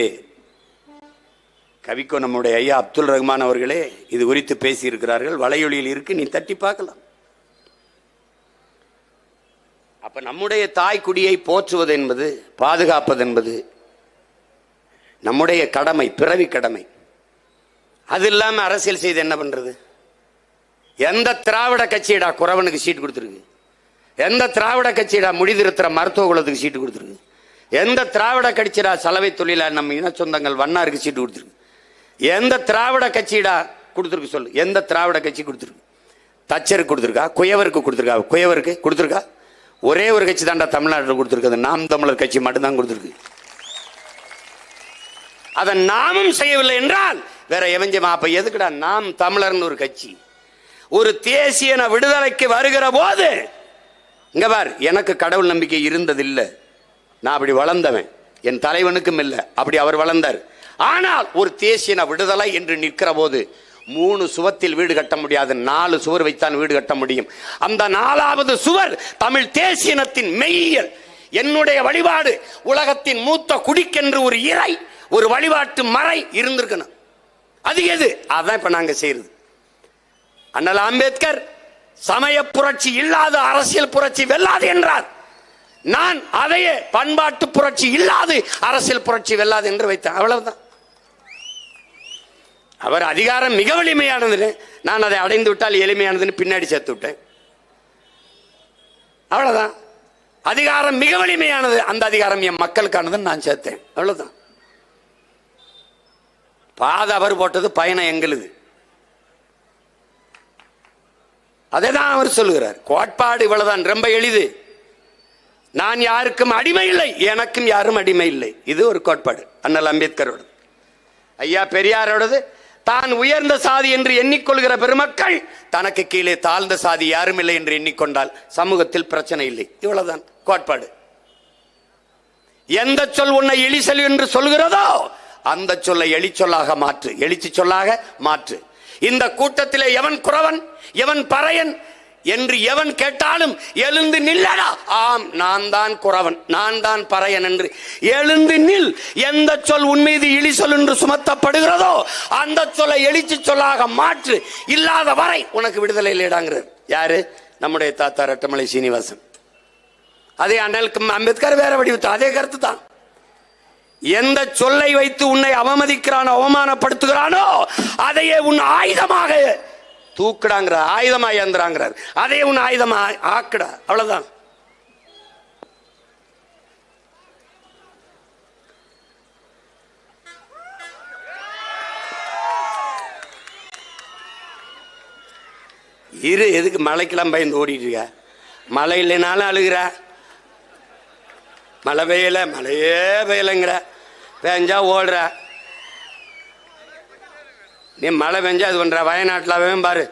கவிக்கோ நம்முடைய ஐயா அப்துல் ரஹ்மான் அவர்களே இது குறித்து பேசியிருக்கிறார்கள். வலையொலியில் இருக்கு, நீ தட்டி பார்க்கலாம். அப்ப நம்முடைய தாய்க்குடியை போற்றுவது என்பது, பாதுகாப்பது என்பது நம்முடைய கடமை, பிறவி கடமை. அது இல்லாம அரசியல் செய்து என்ன பண்றது? எந்த திராவிட கட்சியடா குறவனுக்கு சீட்டு கொடுத்துருக்கு? எந்த திராவிட கட்சியடா முடிதிருத்துற மருத்துவ குலத்துக்கு சீட்டு கொடுத்துருக்கு? எந்த திராவிட கட்சியடா சலவை தொழில நம்ம இன சொந்தங்கள் வண்ணாருக்கு சீட்டு கொடுத்துருக்கு? எந்த திராவிட கட்சிடா கொடுத்துருக்கு சொல்லு? எந்த திராவிட கட்சி கொடுத்துருக்கு? தச்சருக்கு கொடுத்துருக்கா? குயவருக்கு கொடுத்துருக்கா? குயவருக்கு கொடுத்துருக்கா? ஒரே ஒரு கட்சி தான்டா தமிழ்நாட்டில் கொடுத்துருக்கு, நாம் தமிழர் கட்சி மட்டும்தான் கொடுத்துருக்கு. அதை நாமும் செய்யவில்லை என்றால் வேற எவஞ்சமா? அப்ப எதுக்குடா நாம் தமிழர்னு ஒரு கட்சி? ஒரு தேசிய விடுதலைக்கு வருகிற போது இங்க பார், எனக்கு கடவுள் நம்பிக்கை இருந்ததில்லை, நான் அப்படி வளர்ந்தவன், என் தலைவனுக்கும் இல்லை அப்படி அவர் வளர்ந்தார். ஆனால் ஒரு தேசிய விடுதலை என்று நிற்கிற போது 3 சுவத்தில் வீடு கட்ட முடியாது, 4 சுவர் வைத்தான் வீடு கட்ட முடியும். அந்த 4வது சுவர் தமிழ் தேசியனத்தின் மெய்யியல். என்னுடைய வழிபாடு உலகத்தின் மூத்த குடிக்கென்று ஒரு இறை, ஒரு வழிபாட்டு மறை இருந்திருக்கணும். அது எது? அதான் இப்ப நாங்க செய்யறது. அண்ணல் அம்பேத்கர் சமய புரட்சி இல்லாத அரசியல் புரட்சி வெல்லாது என்றார். நான் அதையே பண்பாட்டு புரட்சி இல்லாது அரசியல் புரட்சி வெல்லாது என்று வைத்தேன். அவ்வளவுதான். அவர் அதிகாரம் மிக வலிமையானது, நான் அதை அடைந்து விட்டால் எளிமையானதுன்னு பின்னாடி சேர்த்து விட்டேன். அவ்வளவுதான். அதிகாரம் மிக வலிமையானது, அந்த அதிகாரம் என் மக்களுக்கானதுன்னு நான் சேர்த்தேன். அவ்வளவுதான். பாதை அவர் போட்டது, பயணம் எங்களுது. அதை தான் அவர் சொல்லுகிறார். கோட்பாடு இவ்வளவுதான், ரொம்ப எளிது. நான் யாருக்கும் அடிமை இல்லை, எனக்கும் யாரும் அடிமை இல்லை. இது ஒரு கோட்பாடு அண்ணல் அம்பேத்கரோட. ஐயா பெரியாரோடது, தான் உயர்ந்த சாதி என்று எண்ணிக்கொள்கிற பெருமக்கள் தனக்கு கீழே தாழ்ந்த சாதி யாரும் இல்லை என்று எண்ணிக்கொண்டால் சமூகத்தில் பிரச்சனை இல்லை. இவ்வளவுதான் கோட்பாடு. எந்த சொல் உன்னை எளிசல் என்று சொல்கிறதோ அந்த சொல்லை எளிச்சொல்லாக மாற்று, எழுச்சி சொல்லாக மாற்று. இந்த கூட்டத்திலே எவன் குறவன் எவன் பறையன் என்று எவன் கேட்டாலும் எழுந்து நில்லடா, ஆம் நான் தான் குறவன் நான் தான் பறையன் என்று எழுந்து நில். எந்த சொல் உன் மீது இழி சொல் என்று சுமத்தப்படுகிறதோ அந்த சொல்லை எழுச்சி சொல்லாக மாற்று. இல்லாத வரை உனக்கு விடுதலை இல்லைடாங்கிறார். யாரு? நம்முடைய தாத்தா ரெட்டமலை சீனிவாசன். அதே அண்ணல் அம்பேத்கர் வேற வடிவத்து அதே கருத்து தான். எந்த சொல்லை வைத்து உன்னை அவமதிக்கிறானோ அவமானப்படுத்துகிறானோ அதையே உன் ஆயுதமாக தூக்குடாங்கிற, ஆயுதமா ஏந்திராங்கிறார். அதே உன் ஆயுதமா ஆக்குடா. அவ்வளவுதான். இரு, எதுக்கு மழைக்கெல்லாம் பயந்து ஓடிட்டு இருக்க? மழை இல்லைனாலும் அழுகிற, மழை பெய்யல மழையே பெய்யலைங்கிற, பெஞ்சா ஓடுற. நீ மழை பெஞ்சா இது பண்ற. வயநாட்டில் பாரு,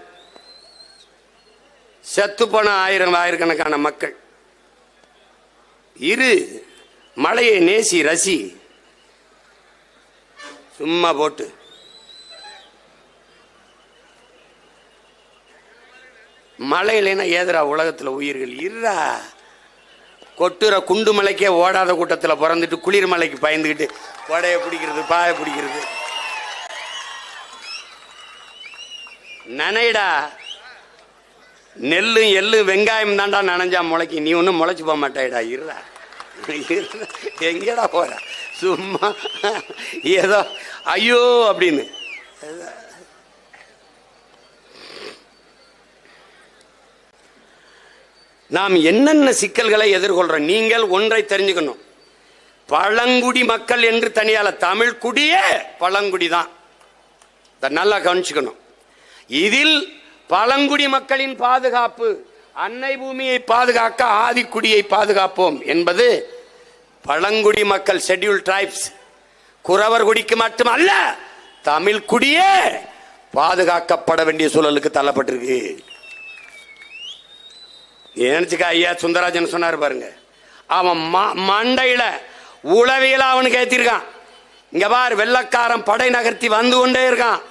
செத்து போன ஆயிரக்கணக்கான மக்கள். இரு, மழையை நேசி ரசி, சும்மா போட்டு மழை இல்லைன்னா ஏதுரா உலகத்தில் உயிர்கள்? இருறா, கொட்டுற குண்டு மலைக்கே ஓடாத கூட்டத்தில் பிறந்துட்டு குளிர் மலைக்கு பயந்துக்கிட்டு கொடையை பிடிக்கிறது பாய பிடிக்கிறது. நனைடா, நெல்லும் எள்ளும் வெங்காயம் தாண்டா நனைஞ்சா முளைக்கு, நீ ஒன்றும் முளைச்சு போக மாட்டாயிடா. இருடா, எங்கடா போற? சும்மா ஏதோ ஐயோ அப்படின்னு. நாம் என்னென்ன சிக்கல்களை எதிர்கொள்றோம்? நீங்கள் ஒன்றை தெரிஞ்சுக்கணும். பழங்குடி மக்கள் என்று தனியால, தமிழ் குடியே பழங்குடி தான். நல்லா கவனிச்சுக்கணும். இதில் பழங்குடி மக்களின் பாதுகாப்பு, அன்னை பூமியை பாதுகாக்க ஆதிக்குடியை பாதுகாப்போம் என்பது பழங்குடி மக்கள், ஷெட்யூல் டிரைப்ஸ், குறவர் குடிக்கு மட்டுமல்ல, தமிழ் குடியே பாதுகாக்கப்பட வேண்டிய சூழலுக்கு தள்ளப்பட்டிருக்கு. ஏன்னுச்சுக்கா ஐயா சுந்தரராஜன் சொன்னார் பாருங்க, அவன் மண்டையில உளவியல அவனுக்கு ஏத்திருக்கான். இங்க பார், வெள்ளக்காரன் படை நகர்த்தி வந்து கொண்டே இருக்கான்.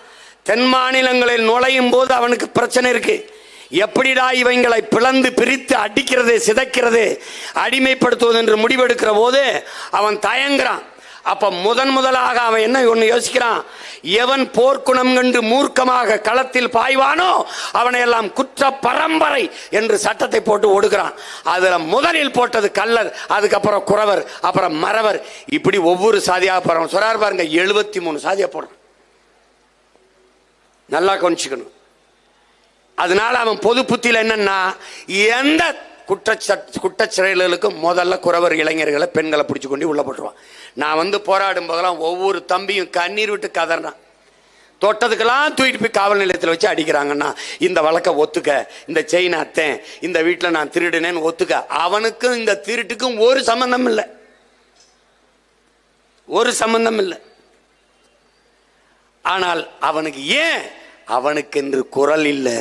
தென் மாநிலங்களில் நுழையும் போது அவனுக்கு பிரச்சனை இருக்கு. எப்படிடா இவங்களை பிளந்து பிரித்து அடிக்கிறது, சிதைக்கிறது, அடிமைப்படுத்துவது என்று முடிவெடுக்கிற போது அவன் தயங்குறான். அப்ப முதலாக அவன் என்ன ஒன்று யோசிக்கிறான், எவன் போர்க்குணம் கண்டு மூர்க்கமாக களத்தில் பாய்வானோ அவனை எல்லாம் குற்ற பரம்பரை என்று சட்டத்தை போட்டு ஒடுக்கிறான். அதுல முதலில் போட்டது கள்ளர், அதுக்கப்புறம் குறவர், அப்புறம் மறவர், இப்படி ஒவ்வொரு சாதியாக போறான். சொல்றாரு பாருங்க, 73 சாதியா போடுறான். நல்லா கவனிச்சுக்கணும். அதனால அவன் பொது புத்தியில் என்னன்னா, எந்த குற்றச்செயல்களுக்கும் முதல்ல குறவர் இளைஞர்களை, பெண்களை பிடிச்சு கொண்டு உள்ள போட்டுருவான். நான் வந்து போராடும் போதெல்லாம் ஒவ்வொரு தம்பியும் கண்ணீர் விட்டு கதறான். தொட்டதுக்கெல்லாம் தூக்கிட்டு போய் காவல் நிலையத்தில் வச்சு அடிக்கிறாங்கன்னா, இந்த வழக்கை ஒத்துக்க, இந்த செயின் அத்தேன், இந்த வீட்டில் நான் திருடினேன்னு ஒத்துக்க. அவனுக்கும் இந்த திருட்டுக்கும் ஒரு சம்பந்தம் இல்லை, ஒரு சம்பந்தம் இல்லை. ஆனால் அவனுக்கு ஏன், அவனுக்கென்று குரல் இல்லை,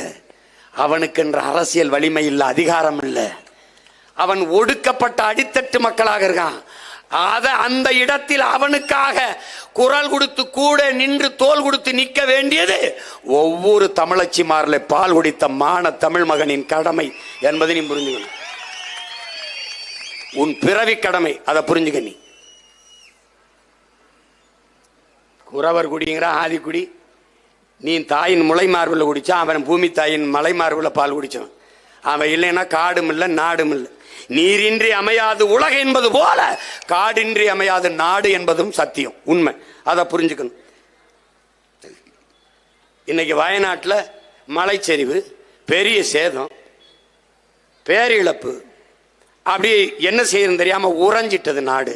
அவனுக்கென்று அரசியல் வலிமை இல்லை, அதிகாரம் இல்லை. அவன் ஒடுக்கப்பட்ட அடித்தட்டு மக்களாக இருக்கான். அந்த இடத்தில் அவனுக்காக குரல் கொடுத்து கூட நின்று தோல் கொடுத்து நிற்க வேண்டியது ஒவ்வொரு தமிழச்சிமாரில் பால் குடித்த மான தமிழ் மகனின் கடமை என்பதை நீ புரிஞ்சுக்கணும். உன் பிறவி கடமை, அதை புரிஞ்சுக்க. நீ குறவர் குடிங்கிற ஆதிக்குடி, நீ தாயின் முளை மார்பில் குடிச்சான், அவன் பூமி தாயின் மலை மார்பில் பால் குடிச்சான். அவன் இல்லைன்னா காடும் இல்லை நாடும் இல்லை. நீரின்றி அமையாது உலக என்பது போல காடின்றி அமையாது நாடு என்பதும் சத்தியம், உண்மை. அதை புரிஞ்சுக்கணும். இன்னைக்கு வயநாட்டில் மலைச்சரிவு, பெரிய சேதம், பேரிழப்பு, அப்படி என்ன செய்யறது தெரியாம உறைஞ்சிட்டது நாடு.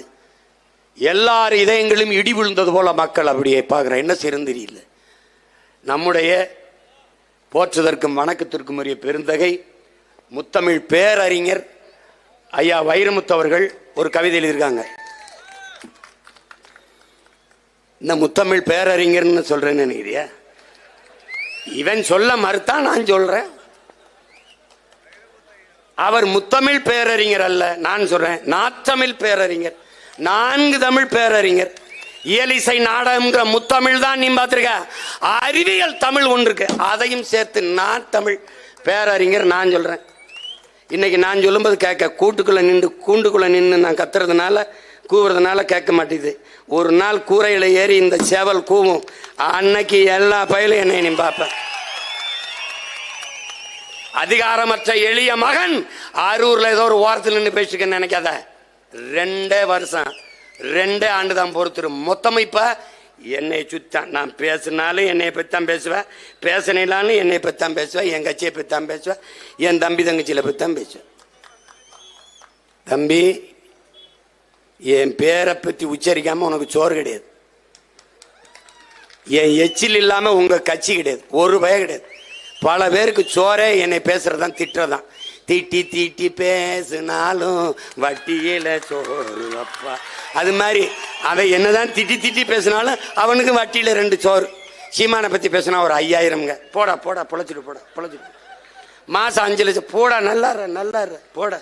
எல்லார் இதயங்களும் இடி விழுந்தது போல மக்கள் அப்படியே பார்க்குற, என்ன செய்யறது தெரியல. நம்முடைய போற்றுதற்கும் வணக்கத்திற்கும் உரிய பெருந்தகை முத்தமிழ் பேரறிஞர் ஐயா வைரமுத்து அவர்கள் ஒரு கவிதை எழுதியிருக்காங்க. இந்த முத்தமிழ் பேரறிஞர்னு சொல்றேன்னு நினைக்கிறியா? இவன் சொல்ல மறுத்தா நான் சொல்றேன். அவர் முத்தமிழ் பேரறிஞர் அல்ல, நான் சொல்றேன் நாத்தமிழ் பேரறிஞர். 4 தமிழ் பேரறிஞர். இயலிசை நாடகம்ங்கிற முத்தமிழ் தான் நீ பார்த்திருக்க. அறிவியல் தமிழ் ஒன்று இருக்கு, அதையும் சேர்த்து நான் தமிழ் பேரறிஞர் நான் சொல்றேன். இன்னைக்கு நான் சொல்லும்போது கேட்க, கூண்டுக்குள்ள நின்று நான் கத்துறதுனால கூவுறதுனால கேட்க மாட்டேது. ஒரு நாள் கூரையில ஏறி இந்த சேவல் கூவும், அன்னைக்கு எல்லா பயிலும் என்னை நீ பார்ப்பேன். அதிகாரமற்ற எளிய மகன் அரூர்ல ஏதோ ஒரு ஓரத்தில் நின்று பேசிக்கன்னு நினைக்காத. 2 வருஷம் 2 ஆண்டு தான் பொறுத்துரு. மொத்தம் இப்ப என்னை சுத்தான். நான் பேசினாலும் என்னை பற்றித்தான் பேசுவேன், பேசினாலும் என்னை பற்றித்தான் பேசுவேன், என் கட்சியை பற்றித்தான் பேசுவேன், என் தம்பி தங்கச்சியில பற்றித்தான் பேசுவேன். தம்பி, என் பேரை பற்றி உச்சரிக்காம உனக்கு சோறு கிடையாது. என் எச்சில் இல்லாம உங்க கட்சி கிடையாது, ஒரு பய கிடையாது. பல பேருக்கு சோறே என்னை பேசுறதான், திட்டுறதான். தீட்டி தீட்டி பேசினாலும் வட்டியில சோறு அப்பா. அது மாதிரி அவன் என்னதான் திட்டி திட்டி பேசினாலும் அவனுக்கு வட்டியில 2 சோறு. சீமானை பத்தி பேசினா ஒரு 5000ங்க. போடா போடா பொழைச்சிட்டு போடா பொழைச்சிட்டு. மாசம் 5 லட்சம் போடா, நல்லா போடா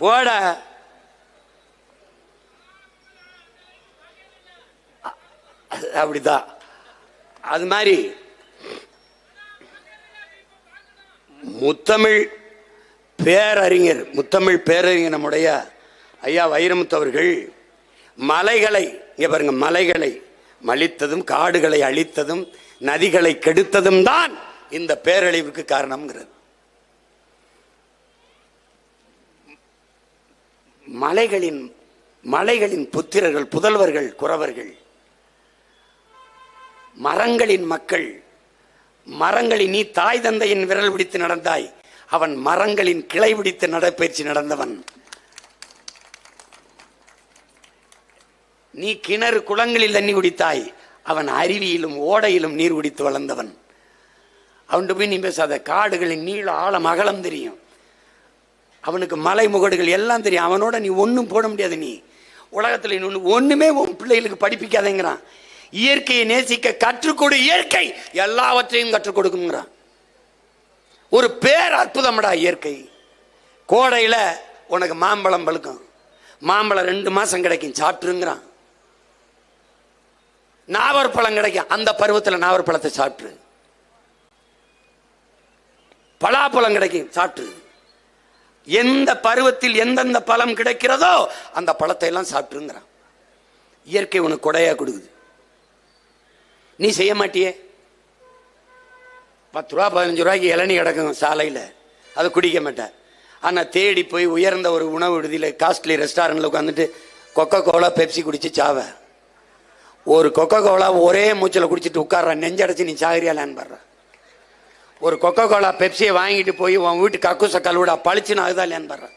போடா. அப்படிதான். அது மாதிரி முத்தமிழ் பேரறிஞர் நம்முடைய ஐயா வைரமுத்து அவர்கள் மலைகளை, இங்க பாருங்க, மலைகளை மலித்ததும் காடுகளை அழித்ததும் நதிகளை கெடுத்ததும் தான் இந்த பேரழிவுக்கு காரணம்ங்கிறது. மலைகளின் புத்திரர்கள், புதல்வர்கள், குறவர்கள். மரங்களின் மக்கள். மரங்களின் நீ தாய் தந்தையின் விரல் பிடித்து நடந்தாய், அவன் மரங்களின் கிளை பிடித்து நடைபயிற்சி நடந்தவன். நீ கிணறு குளங்களில் தண்ணி குடித்தாய், அவன் அருவியிலும் ஓடையிலும் நீர் குடித்து வளர்ந்தவன். அவன்கிட்ட போய் நீ பேசாத. காடுகளின் நீள ஆழம் அகலம் தெரியும், அவனுக்கு மலை முகடுகள் எல்லாம் தெரியும். அவனோட நீ ஒன்றும் போட முடியாது. நீ உலகத்தில் இன்னொன்று ஒன்றுமே உன் பிள்ளைகளுக்கு படிப்பிக்காதேங்கிறான். இயற்கையை நேசிக்க கற்றுக் கொடு, இயற்கை எல்லாவற்றையும் கற்றுக் கொடுக்குங்கிறான். ஒரு பேர் அற்புதம்டா இயற்கை. கோடையில் உனக்கு மாம்பழம் பழுக்கும், மாம்பழம் 2 மாதம் கிடைக்கும், சாப்பிட்டுருங்கிறான். நாவற்பழம் கிடைக்கும், அந்த பருவத்தில் நாவற்பழத்தை சாப்பிட்டு. பலாப்பழம் கிடைக்கும், சாப்பிட்டு. எந்த பருவத்தில் எந்தெந்த பழம் கிடைக்கிறதோ அந்த பழத்தை எல்லாம் சாப்பிட்டுருங்கிறான். இயற்கை உனக்கு கொடையா கொடுக்குது, நீ செய்ய மாட்டியே. 10 ரூபா 15 ரூபாய்க்கு இளநீ கிடக்கும் சாலையில், அதை குடிக்க மாட்டேன். ஆனால் தேடி போய் உயர்ந்த ஒரு உணவு விடுதியில் காஸ்ட்லி ரெஸ்டாரண்ட்டில் உட்காந்துட்டு கொக்கோ கோலா பெப்சி குடிச்சு சாவ. ஒரு கொக்கோ கோலா ஒரே மூச்சில் குடிச்சிட்டு உட்கார்றான், நெஞ்சடைச்சு நீ சாகிரியாலான்னு பாடுற. ஒரு கொக்கோ கோலா பெப்சியை வாங்கிட்டு போய் உன் வீட்டு கக்கூச கழுவிடா, பளிச்சுன்னு ஆகுதா இல்லையான்னு பாடுற.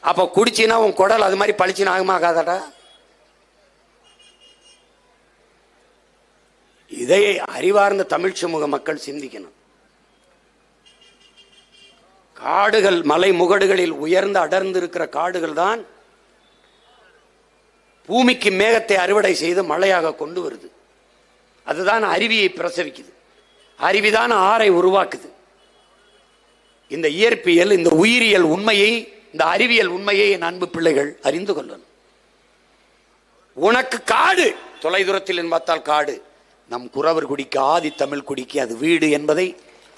அப்போ குடிச்சின்னா உன் குடல் அது மாதிரி பளிச்சுன்னு ஆகுமா ஆகாதாடா? இதை அறிவார்ந்த தமிழ் சமூக மக்கள் சிந்திக்கணும். காடுகள், மலை முகடுகளில் உயர்ந்து அடர்ந்து இருக்கிற காடுகள் தான் பூமிக்கு மேகத்தை அறுவடை செய்து மழையாக கொண்டு வருது. அதுதான் அருவியை பிரசவிக்குது, அருவிதான் ஆறை உருவாக்குது. இந்த இயற்பியல், இந்த உயிரியல் உண்மையை, இந்த அறிவியல் உண்மையை என் அன்பு பிள்ளைகள் அறிந்து கொள்ளணும். உனக்கு காடு தொலைதூரத்தில் பார்த்தால் காடு, நம் குறவர் குடிக்கு, ஆதி தமிழ் குடிக்கு அது வீடு என்பதை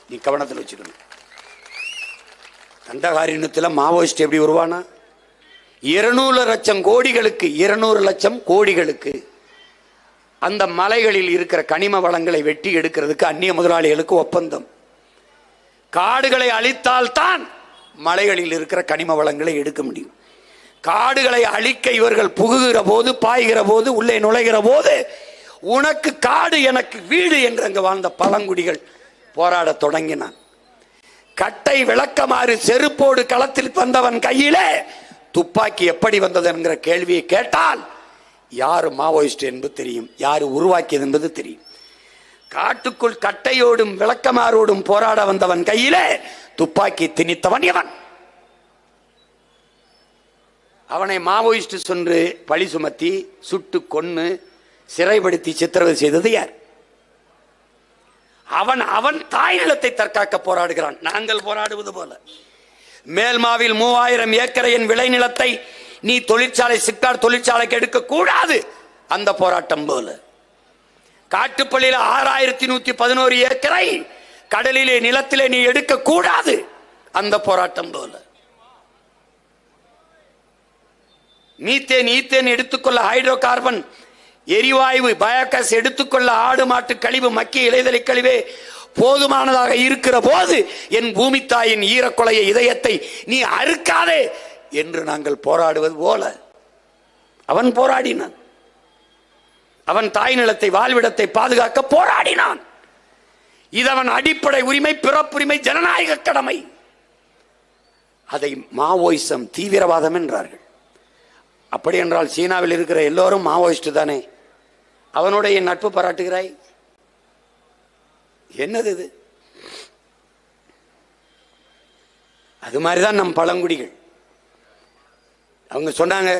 நீ கவனத்தில் வச்சுக்கணும். கண்டகாரினத்தில் மாவோயிஸ்ட் எப்படி உருவானா? 200 லட்சம் கோடிகளுக்கு, 200 லட்சம் கோடிகளுக்கு அந்த மலைகளில் இருக்கிற கனிம வளங்களை வெட்டி எடுக்கிறதுக்கு அந்நிய முதலாளிகளுக்கு ஒப்பந்தம். காடுகளை அழித்தால்தான் மலைகளில் இருக்கிற கனிம வளங்களை எடுக்க முடியும். காடுகளை அழிக்க இவர்கள் புகுகிற போது, பாய்கிற போது, உள்ளே நுழைகிற போது, உனக்கு காடு எனக்கு வீடு என்று அங்கு வாழ்ந்த பழங்குடிகள் போராட தொடங்கினான். கட்டை விளக்கமாறு செருப்போடு களத்தில் வந்தவன் கையிலே துப்பாக்கி எப்படி வந்தது என்கிற கேள்வியை கேட்டால் யாரு மாவோயிஸ்ட் என்பது தெரியும், யாரு உருவாக்கியது என்பது தெரியும். காட்டுக்குள் கட்டையோடும் விளக்கமாறோடும் போராட வந்தவன் கையிலே துப்பாக்கி திணித்தவன் எவன்? அவனை மாவோயிஸ்ட் சென்று பழி சுமத்தி சுட்டு கொன்னு சிறைப்படுத்தி சித்திரவதை செய்தது யார்? அவன் அவன் தாய் நிலத்தை தற்காக்க போராடுகிறான். நாங்கள் போராடுவது போல மேல்மாவில் 3000 ஏக்கரையின் விளைநிலத்தை நீ தொழிற்சாலை, சிக்கார் தொழிற்சாலைக்கு எடுக்க கூடாது, அந்த போராட்டம் போல. காட்டுப்பள்ளியில் 6111 ஏக்கரை கடலிலே நிலத்திலே நீ எடுக்க கூடாது, அந்த போராட்டம் போல. மீத்தேன், ஈத்தேன் எடுத்துக்கொள்ள, ஹைட்ரோ கார்பன் எரிவாயு பயோகாஸ் எடுத்துக்கொள்ள, ஆடு மாட்டு கழிவு, மக்கிய இலைதலை கழிவே போதுமானதாக இருக்கிற போது என் பூமி தாயின் ஈரக்குலைய இதயத்தை நீ அறுக்காதே என்று நாங்கள் போராடுவது போல அவன் போராடினான். அவன் தாய் நிலத்தை, வாழ்விடத்தை பாதுகாக்க போராடினான். இது அவன் அடிப்படை உரிமை, பிறப்புரிமை, ஜனநாயக கடமை. அதை மாவோயிசம், தீவிரவாதம் என்றார்கள். அப்படி என்றால் சீனாவில் இருக்கிற எல்லோரும் மாவோயிஸ்ட் தானே? அவனுடைய நட்பு பாராட்டுகிறாய், என்னது இது? அது மாதிரிதான் நம் பழங்குடிகள். அவங்க சொன்னாங்க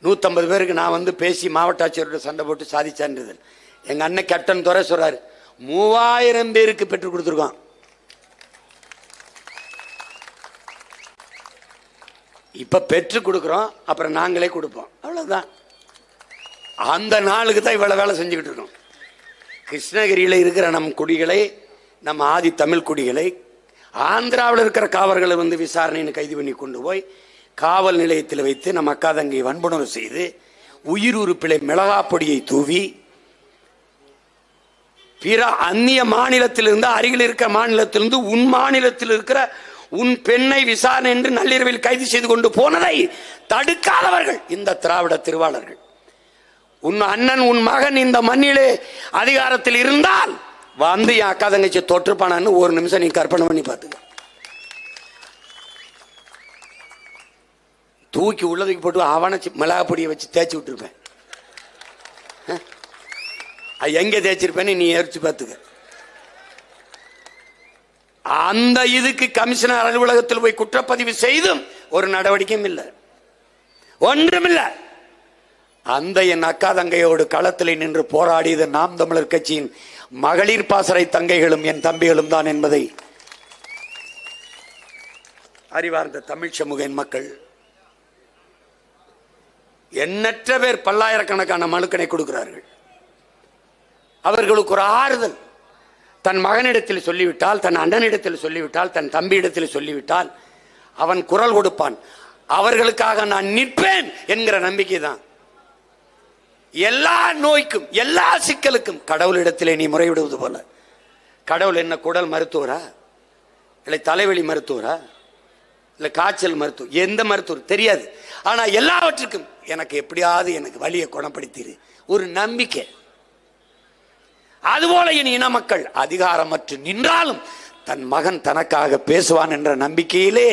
150 பேருக்கு நான் வந்து பேசி மாவட்ட ஆட்சியரோட சண்டை போட்டு சாதிச்சான்றது. எங்க அண்ணன் கேப்டன் துறை சொல்றாரு 3000 பேருக்கு பெற்றுக் கொடுத்துருக்கான். இப்ப பெற்று கொடுக்கிறோம், அப்புறம் நாங்களே கொடுப்போம், அவ்வளவுதான். அந்த நாளுக்கு தான் இவ்வளவு வேலை செஞ்சுக்கிட்டு இருக்கோம். கிருஷ்ணகிரியில் இருக்கிற நம் குடிகளை, நம் ஆதி தமிழ் குடிகளை ஆந்திராவில் இருக்கிற காவலர்களை வந்து விசாரணைன்னு கைது பண்ணி கொண்டு போய் காவல் நிலையத்தில் வைத்து நம் அக்கா தங்கை வன்புணர்வு செய்து உயிர் உறுப்பிலை மிளகா பொடியை தூவி பிற அந்நிய மாநிலத்திலிருந்து, அருகில் இருக்கிற மாநிலத்திலிருந்து உன் மாநிலத்தில் இருக்கிற உன் பெண்ணை விசாரணை என்று நள்ளிரவில் கைது செய்து கொண்டு போனதை தடுக்காதவர்கள் இந்த திராவிட திருவாளர்கள். உன் அண்ணன், உன் மகன் இந்த மண்ணிலே அதிகாரத்தில் இருந்தால் வந்து என் அக்கா தங்கச்சி தொற்றுப்பானு ஒரு நிமிஷம் நீ கற்பனை பண்ணி பார்த்துக்க. தூக்கி உள்ளதுக்கு போட்டு அவனை மிளகா பொடியை வச்சு தேய்ச்சி விட்டுருப்பேன். எங்க தேய்ச்சிருப்பேன்னு நீ யோசிச்சு பார்த்துக்க. அந்த இதுக்கு கமிஷனர் அலுவலகத்தில் போய் குற்றப்பதிவு செய்தும் ஒரு நடவடிக்கையும் இல்லை, ஒன்றுமில்லை. அந்த என் அக்கா தங்கையோடு களத்தில் நின்று போராடியது நாம் தமிழர் கட்சியின் மகளிர் பாசறை தங்கைகளும் என் தம்பிகளும் தான் என்பதை அறிவார்ந்த தமிழ் சமூக மக்கள் எண்ணற்ற பேர் பல்லாயிரக்கணக்கான மனுக்களை கொடுக்கிறார்கள். அவர்களுக்கு ஒரு ஆறுதல். தன் மகனிடத்தில் சொல்லிவிட்டால், தன் அண்ணனிடத்தில் சொல்லிவிட்டால், தன் தம்பியிடத்தில் சொல்லிவிட்டால் அவன் குரல் கொடுப்பான். அவர்களுக்காக நான் நிற்பேன் என்கிற நம்பிக்கை தான். எல்லா நோய்க்கும் எல்லா சிக்கலுக்கும் கடவுளிடத்திலே நீ முறையிடுவது போல. கடவுள் என்ன குடல் மருத்துவரா, இல்லை தலைவலி மருத்துவரா, இல்லை காய்ச்சல் மருத்துவர், எந்த மருத்துவர் தெரியாது. ஆனா எல்லாவற்றுக்கும் எனக்கு எப்படியாவது எனக்கு வலியை குணப்படுத்திடு, ஒரு நம்பிக்கை. அதுபோல என் இன மக்கள் அதிகாரமற்று நின்றாலும் தன் மகன் தனக்காக பேசுவான் என்ற நம்பிக்கையிலே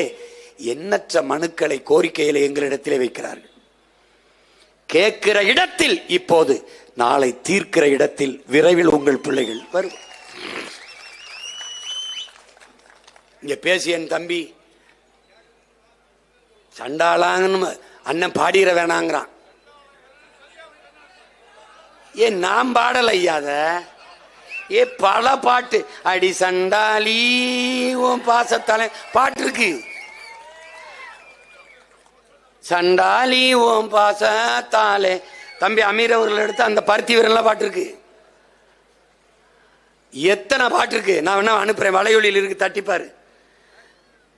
எண்ணற்ற மனுக்களை கோரிக்கையிலே எங்களிடத்திலே வைக்கிறார்கள். கேட்கிற இடத்தில் இப்போது, நாளை தீர்க்கிற இடத்தில் விரைவில் உங்கள் பிள்ளைகள் வரும். இங்க பேசிய என் தம்பி சண்டாளாங்கன்னு அண்ணன் பாடிற வேணாங்கிறான். ஏன் நாம் பாடல ஐயாத, ஏ பல பாட்டு, அடி சண்டாளி உன் பாசத்தாலே பாட்டு இருக்கு. சண்டாளி ஓம் பாசத்தாலே தம்பி அமீர் அவர்கள் எடுத்து அந்த பருத்தி வீரன்லாம் பாட்டு இருக்கு. எத்தனை பாட்டு இருக்கு, நான் வேணா அனுப்புறேன், வலையொலியில் இருக்கு, தட்டிப்பாரு.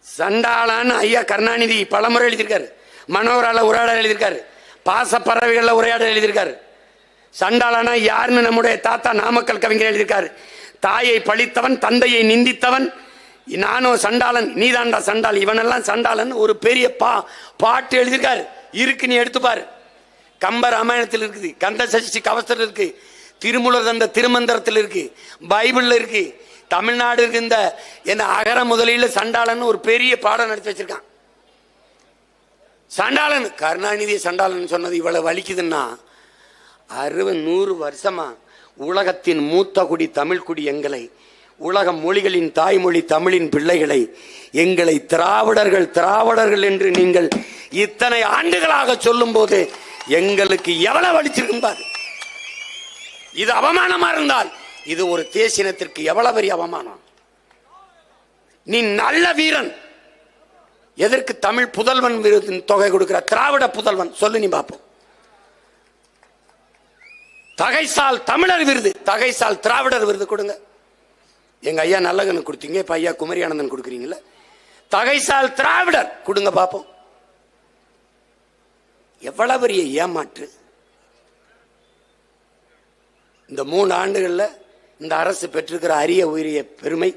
சண்டாளான்னு ஐயா கருணாநிதி பலமுறை எழுதியிருக்காரு, மனோரால உரையாடல் எழுதியிருக்காரு, பாச பறவைகள்ல உரையாடல் எழுதியிருக்காரு. சண்டாளனா யாருன்னு நம்முடைய தாத்தா நாமக்கல் கவிஞர் எழுதியிருக்காரு. தாயை பழித்தவன், தந்தையை நிந்தித்தவன், நானும் சண்டாளன், நீதாண்டா சண்டாள், இவனெல்லாம் சண்டாளன் ஒரு பெரிய பாட்டு எழுதியிருக்காரு. இருக்கு, நீ எடுத்துப்பாரு. கம்ப ராமாயணத்தில் இருக்குது, கந்த சஷ்டி கவசத்தில் இருக்கு, திருமூலர் தந்த திருமந்திரத்தில் இருக்கு, பைபிள்ல இருக்கு, தமிழ்நாடு இருக்கு. இந்த என்ன அகர முதலில் சண்டாளன் ஒரு பெரிய பாடம் நடத்தி வச்சிருக்கான். சண்டாளன் கருணாநிதி சண்டாளன் சொன்னது இவ்வளவு வலிக்குதுன்னா, 60-100 வருஷமா உலகத்தின் மூத்த குடி தமிழ் குடி எங்களை, உலக மொழிகளின் தாய்மொழி தமிழின் பிள்ளைகளை, எங்களை திராவிடர்கள் திராவிடர்கள் என்று நீங்கள் இத்தனை ஆண்டுகளாக சொல்லும் போது எங்களுக்கு எவ்வளவு வலிச்சிருந்தார். இது அவமானமா இருந்தால் இது ஒரு தேசினத்திற்கு எவ்வளவு பெரிய அவமானம். நீ நல்ல வீரன், எதற்கு தமிழ் புதல்வன் தொகை கொடுக்கிற? திராவிட புதல்வன் சொல்லு, நீ பார்ப்போம். தகைசால் தமிழர் விருது, தகைசால் திராவிடர் விருது கொடுங்க. எங்க ஐயா நல்லகனு கொடுத்தீங்க, இப்ப ஐயா குமரி ஆனந்தன் கொடுக்குறீங்களா? தகைசால் திராவிடர் கொடுங்க பார்ப்போம். எவ்வளவு பெரிய ஏமாற்று. இந்த 3 ஆண்டுகள்ல இந்த அரசு பெற்றிருக்கிற அரிய உயரிய பெருமை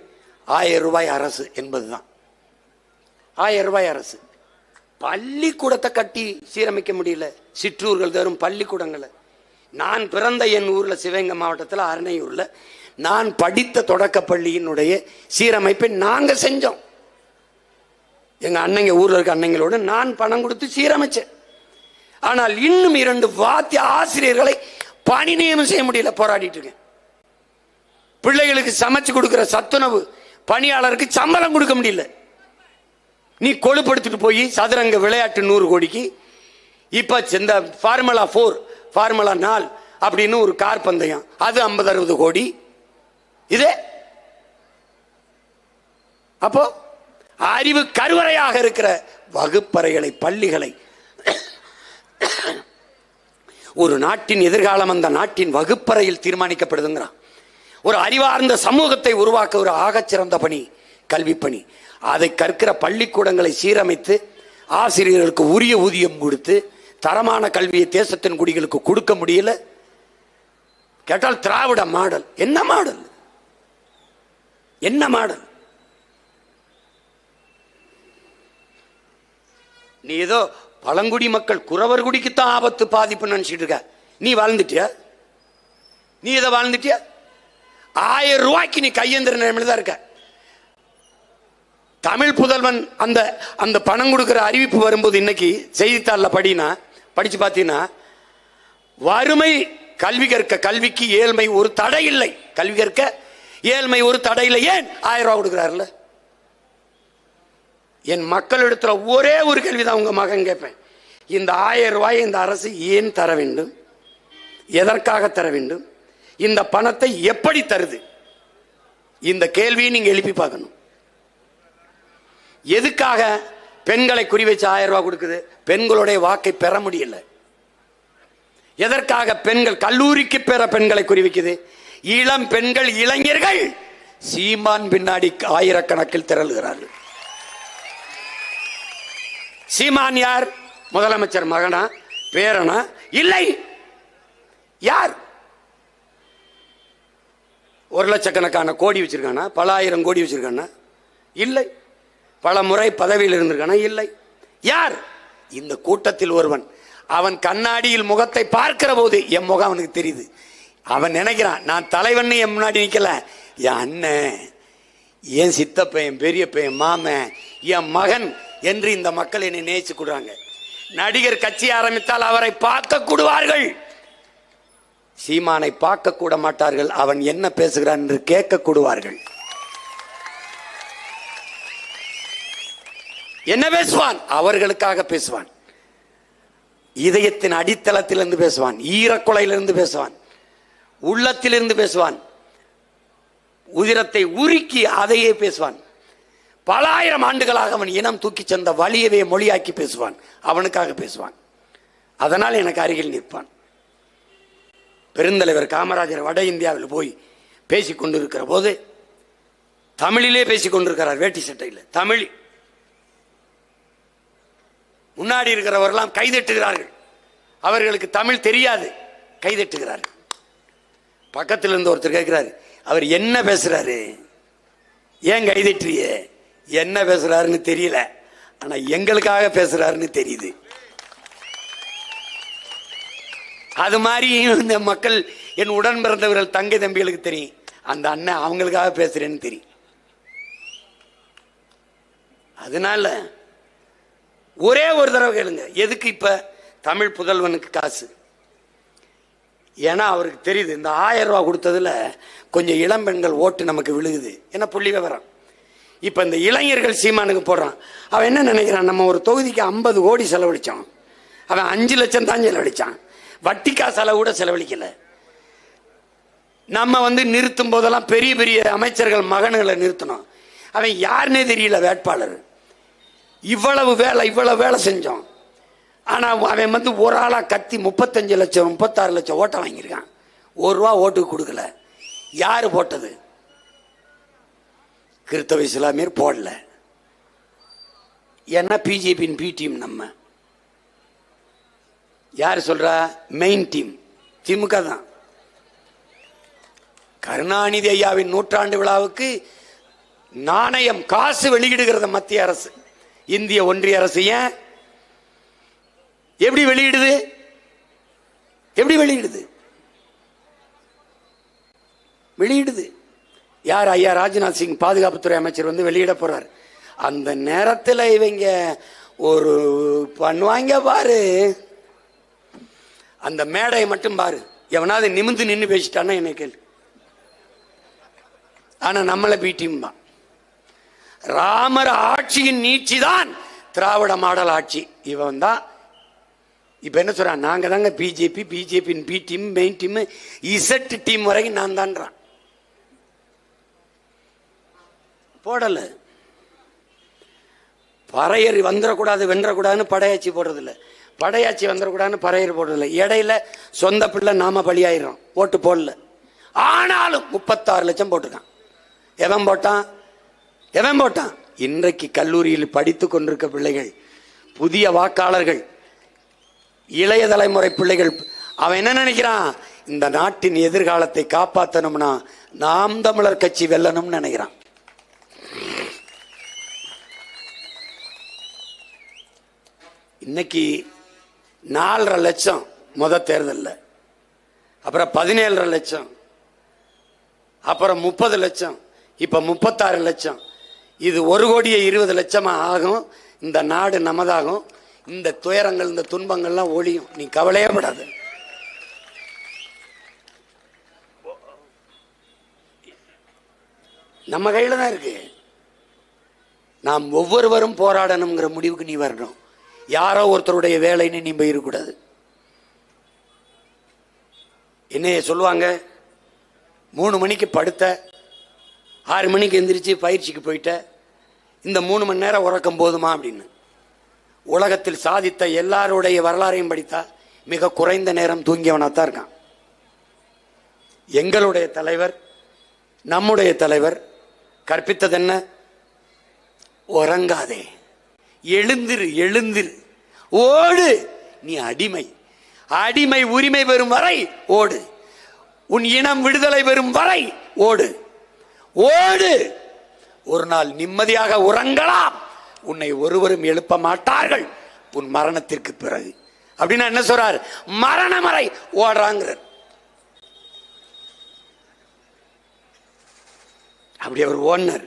1000 ரூபாய் அரசு என்பதுதான். 1000 ரூபாய் அரசு. பள்ளிக்கூடத்தை கட்டி சீரமைக்க முடியல, சிற்றூர்கள் தரும் பள்ளிக்கூடங்களை. நான் பிறந்த என் ஊர்ல சிவகங்கை மாவட்டத்தில் அரணையூர்ல நான் படித்த தொடக்க பள்ளியினுடைய சீரமைப்பை நாங்க செஞ்சோம். எங்க அண்ணங்க ஊர்ல இருக்க அண்ணங்களோடு நான் பணம் கொடுத்து சீரமைச்சேன். ஆனால் இன்னும் 2 வாத்திய ஆசிரியர்களை பணி நியமனம் செய்ய முடியல, போராடிட்டு இருக்கேன். பிள்ளைகளுக்கு சமைச்சு கொடுக்கிற சத்துணவு பணியாளருக்கு சம்பளம் கொடுக்க முடியல. நீ கொழுப்படுத்திட்டு போய் சதுரங்க விளையாட்டு 100 கோடிக்கு, இப்ப இந்த ஃபார்முலா 4 ஃபார்முலா 4 அப்படின்னு ஒரு கார் பந்தயம், அது 50-60 கோடி. இதே அப்போ அறிவு கருவறையாக இருக்கிற வகுப்பறைகளை, பள்ளிகளை, ஒரு நாட்டின் எதிர்காலம் அந்த நாட்டின் வகுப்பறையில் தீர்மானிக்கப்படுதுங்கிறான். ஒரு அறிவார்ந்த சமூகத்தை உருவாக்க ஒரு ஆகச்சிறந்த பணி கல்வி பணி. அதை கற்கிற பள்ளிக்கூடங்களை சீரமைத்து ஆசிரியர்களுக்கு உரிய ஊதியம் கொடுத்து தரமான கல்வியை தேசத்தின் குடிகளுக்கு கொடுக்க முடியல. கேட்டால் திராவிட மாடல். என்ன மாடல்? என்ன மாடல்? நீ ஏதோ பழங்குடி மக்கள் குறவர் குடிக்குத்தான் ஆபத்து பாதிப்பு நினைச்சிட்டு இருக்க. நீ வாழ்ந்துட்டியா? நீ இதை வாழ்ந்துட்டியா? 1000 ரூபாய்க்கு நீ கையெந்திர நிலைமையில தான் இருக்க. தமிழ் புதல்வன் அந்த அந்த பணம் கொடுக்கிற அறிவிப்பு வரும்போது இன்னைக்கு செய்தித்தாளில் படிச்சு பார்த்தீங்கன்னா, வறுமை கல்வி கற்க கல்விக்கு ஏழ்மை ஒரு தடை இல்லை. கல்வி கற்க ஏழ்மை ஒரு தடை இல்லை. ஏன் 1000 ரூபாய் கொடுக்குறாருல? என் மக்களிடத்துல ஒரே ஒரு கேள்விதான் உங்க மகன் கேட்பேன். இந்த 1000 ரூபாய் இந்த அரசு ஏன் தர வேண்டும்? எதற்காக தர வேண்டும்? இந்த பணத்தை எப்படி தருது? இந்த கேள்வியை நீங்க எழுப்பி பார்க்கணும். எதுக்காக பெண்களை குறி வச்சு 1000 ரூபாய் கொடுக்குது? பெண்களுடைய வாக்கை பெற முடியல. எதற்காக பெண்கள் கல்லூரிக்கு பெற பெண்களை குறி வைக்குது? இளம் பெண்கள் இளைஞர்கள் சீமான் பின்னாடி ஆயிரக்கணக்கில் திரளுகிறார்கள். சீமான் யார்? முதலமைச்சர் மகனா, பேரனா? இல்லை. யார்? 1 லட்சக்கணக்கான கோடி வச்சிருக்கானா? பல ஆயிரம் கோடி வச்சிருக்கானா? இல்லை. பல முறை பதவியில் இருந்திருக்கானா? இல்லை. யார்? இந்த கூட்டத்தில் ஒருவன். அவன் கண்ணாடியில் முகத்தை பார்க்கிற போது என் முகம் அவனுக்கு தெரியுது. அவன் நினைக்கிறான் நான் தலைவன் என் முன்னாடி நிக்கல, என் அண்ணன், என் சித்தப்பன், என் பெரியப்பன், என் மாமன், என் மகன் என்று இந்த மக்கள் என்னை நேசிச்சு கொடுறாங்க. நடிகர் கட்சி ஆரம்பித்தால் அவரை பார்க்க கூடுவார்கள், சீமானை பார்க்க கூட மாட்டார்கள். அவன் என்ன பேசுகிறான் என்று கேட்க கூடுவார்கள். என்ன பேசுவான்? அவர்களுக்காக பேசுவான். இதயத்தின் அடித்தளத்திலிருந்து பேசுவான், ஈரக்குலையிலிருந்து பேசுவான், உள்ளத்திலிருந்து பேசுவான், உதிரத்தை உருக்கி அதையே பேசுவான். பல ஆயிரம் ஆண்டுகளாக அவன் இனம் தூக்கி சென்ற வலியவே மொழியாக்கி பேசுவான். அவனுக்காக பேசுவான். அதனால் எனக்கு அருகில் நிற்பான். பெருந்தலைவர் காமராஜர் வட இந்தியாவில் போய் பேசிக் கொண்டிருக்கிற போது தமிழிலே பேசிக் கொண்டிருக்கிறார், வேட்டி சட்டையில் தமிழ். முன்னாடி இருக்கிறவரெல்லாம் கைதட்டுகிறார்கள். அவர்களுக்கு தமிழ் தெரியாது, கைதட்டுகிறார்கள். பக்கத்தில் இருந்து ஒருத்தர் கேட்கிறாரு, அவர் என்ன பேசுறாரு, ஏன் கைதட்டுறிய? என்ன பேசுறாருன்னு தெரியல, ஆனா எங்களுக்காக பேசுறாருன்னு தெரியுது. அது மாதிரி இந்த மக்கள், என் உடன் பிறந்தவர்கள் தங்கை தம்பிகளுக்கு தெரியும், அந்த அண்ணன் அவங்களுக்காக பேசுறேன்னு தெரியும். அதனால ஒரே ஒரு தடவை கேளுங்க, எதுக்கு இப்ப தமிழ் புதல்வனுக்கு காசு? ஏன்னா அவருக்கு தெரியுது இந்த 1000 ரூபாய் கொடுத்ததுல கொஞ்சம் இளம் பெண்கள் ஓட்டு நமக்கு விழுகுது. என்ன புள்ளி விவரம். இப்ப இந்த இளைஞர்கள் சீமானுக்கு போடுறான். அவன் என்ன நினைக்கிறான், நம்ம ஒரு தொகுதிக்கு 50 கோடி செலவழிச்சோம், அவன் 5 லட்சம் தான் செலவழிச்சான், வட்டிக்கா செலவு கூட செலவழிக்கல. நம்ம நிறுத்தும் போதெல்லாம் பெரிய பெரிய அமைச்சர்கள் மகன்களை நிறுத்தணும், அவன் யாருன்னே தெரியல வேட்பாளர். இவ்வளவு வேலை செஞ்சோம். ஆனா அவன் ஒரு ஆளா கத்தி 35 லட்சம் 36 லட்சம் ஓட்டை வாங்கியிருக்கான். 1 ரூபா ஓட்டுக்கு கொடுக்கல. யாரு போட்டது? கிறிஸ்தவ இஸ்லாமியர் போடல. ஏன்னா பிஜேபியின் பி டீம். நம்ம யாரு சொல்றா? மெயின் டீம் திமுக தான். கருணாநிதி ஐயாவின் 100ஆண்டு விழாவுக்கு நாணயம் காசு வெளியிடுகிறது மத்திய அரசு, இந்திய ஒன்றிய அரசு. ஏன் எப்படி வெளியிடுது? வெளியிடுது யார்? ஐயா ராஜ்நாத் சிங் பாதுகாப்புத்துறை அமைச்சர் வெளியிட போறார். அந்த நேரத்தில் இவங்க ஒரு பண்ணுவாங்க பாரு, அந்த மேடையை மட்டும் பாரு. எவனாவது நிமிந்து நின்று பேசிட்டான்னா என்ன கேள்வி? ஆனா நம்மள பீட்டியும் தான். ராமர் ஆட்சியின் நீட்சி தான் திராவிட மாடல் ஆட்சி. இவன் தான் இப்ப என்ன சொல்றான், நாங்க தாங்க பிஜேபி, பிஜேபியின் B team, main team, Z team வரைக்கும் நான் தான்றான். போடல. பறையர் வந்துடக்கூடாது வென்றக்கூடாதுன்னு படையாட்சி போடுறதில்ல, படையாட்சி வந்துடக்கூடாதுன்னு பறையர் போடுறதில்ல. இடையில சொந்த பிள்ளை நாம பலியாயிரும், ஓட்டு போடல. ஆனாலும் 36 லட்சம் போட்டிருக்கான். எவன் போட்டான்? இன்றைக்கு கல்லூரியில் படித்துக் கொண்டிருக்க பிள்ளைகள், புதிய வாக்காளர்கள், இளைய தலைமுறை பிள்ளைகள். அவன் என்ன நினைக்கிறான்? இந்த நாட்டின் எதிர்காலத்தை காப்பாற்றணும்னா நாம் தமிழர் கட்சி வெல்லணும்னு நினைக்கிறான். இன்னைக்கு 4.5 லட்சம் முத தேர்தலில், அப்புறம் 17.5 லட்சம், அப்புறம் 30 லட்சம், இப்ப 36 லட்சம். இது 1,20,00,000 ஆகும். இந்த நாடு நமதாகும். இந்த துயரங்கள், இந்த துன்பங்கள்லாம் ஒழியும். நீ கவலையே படாது. நம்ம கையில தான் இருக்கு. நாம் ஒவ்வொருவரும் போராடணுங்கிற முடிவுக்கு நீ வரணும். யாரோ ஒருத்தருடைய வேலைன்னு நீ போயிடக்கூடாது. என்னைய சொல்லுவாங்க, 3 மணிக்கு படுத்த, 6 மணிக்கு எந்திரிச்சு பயிற்சிக்கு போயிட்ட, இந்த 3 மணி நேரம் உறக்கம் போதுமா அப்படின்னு. உலகத்தில் சாதித்த எல்லாருடைய வரலாறையும் படித்தா மிக குறைந்த நேரம் தூங்கியவனாத்தான் இருக்கான். எங்களுடைய தலைவர், நம்முடைய தலைவர் கற்பித்தது என்ன? உறங்காதே, எழுந்திரு, எழுந்திரு, ஓடு. நீ அடிமை, அடிமை உரிமை பெறும் வரை ஓடு. உன் இனம் விடுதலை பெறும் வரை ஓடு, ஓடு. ஒரு நாள் நிம்மதியாக உறங்கலாம். உன்னை ஒருவரும் எழுப்ப மாட்டார்கள் உன் மரணத்திற்கு பிறகு. அப்படின்னா என்ன சொல்றார்? மரணம் வரை ஓடுறாங்கிறார். அப்படி அவர் ஓடினார்.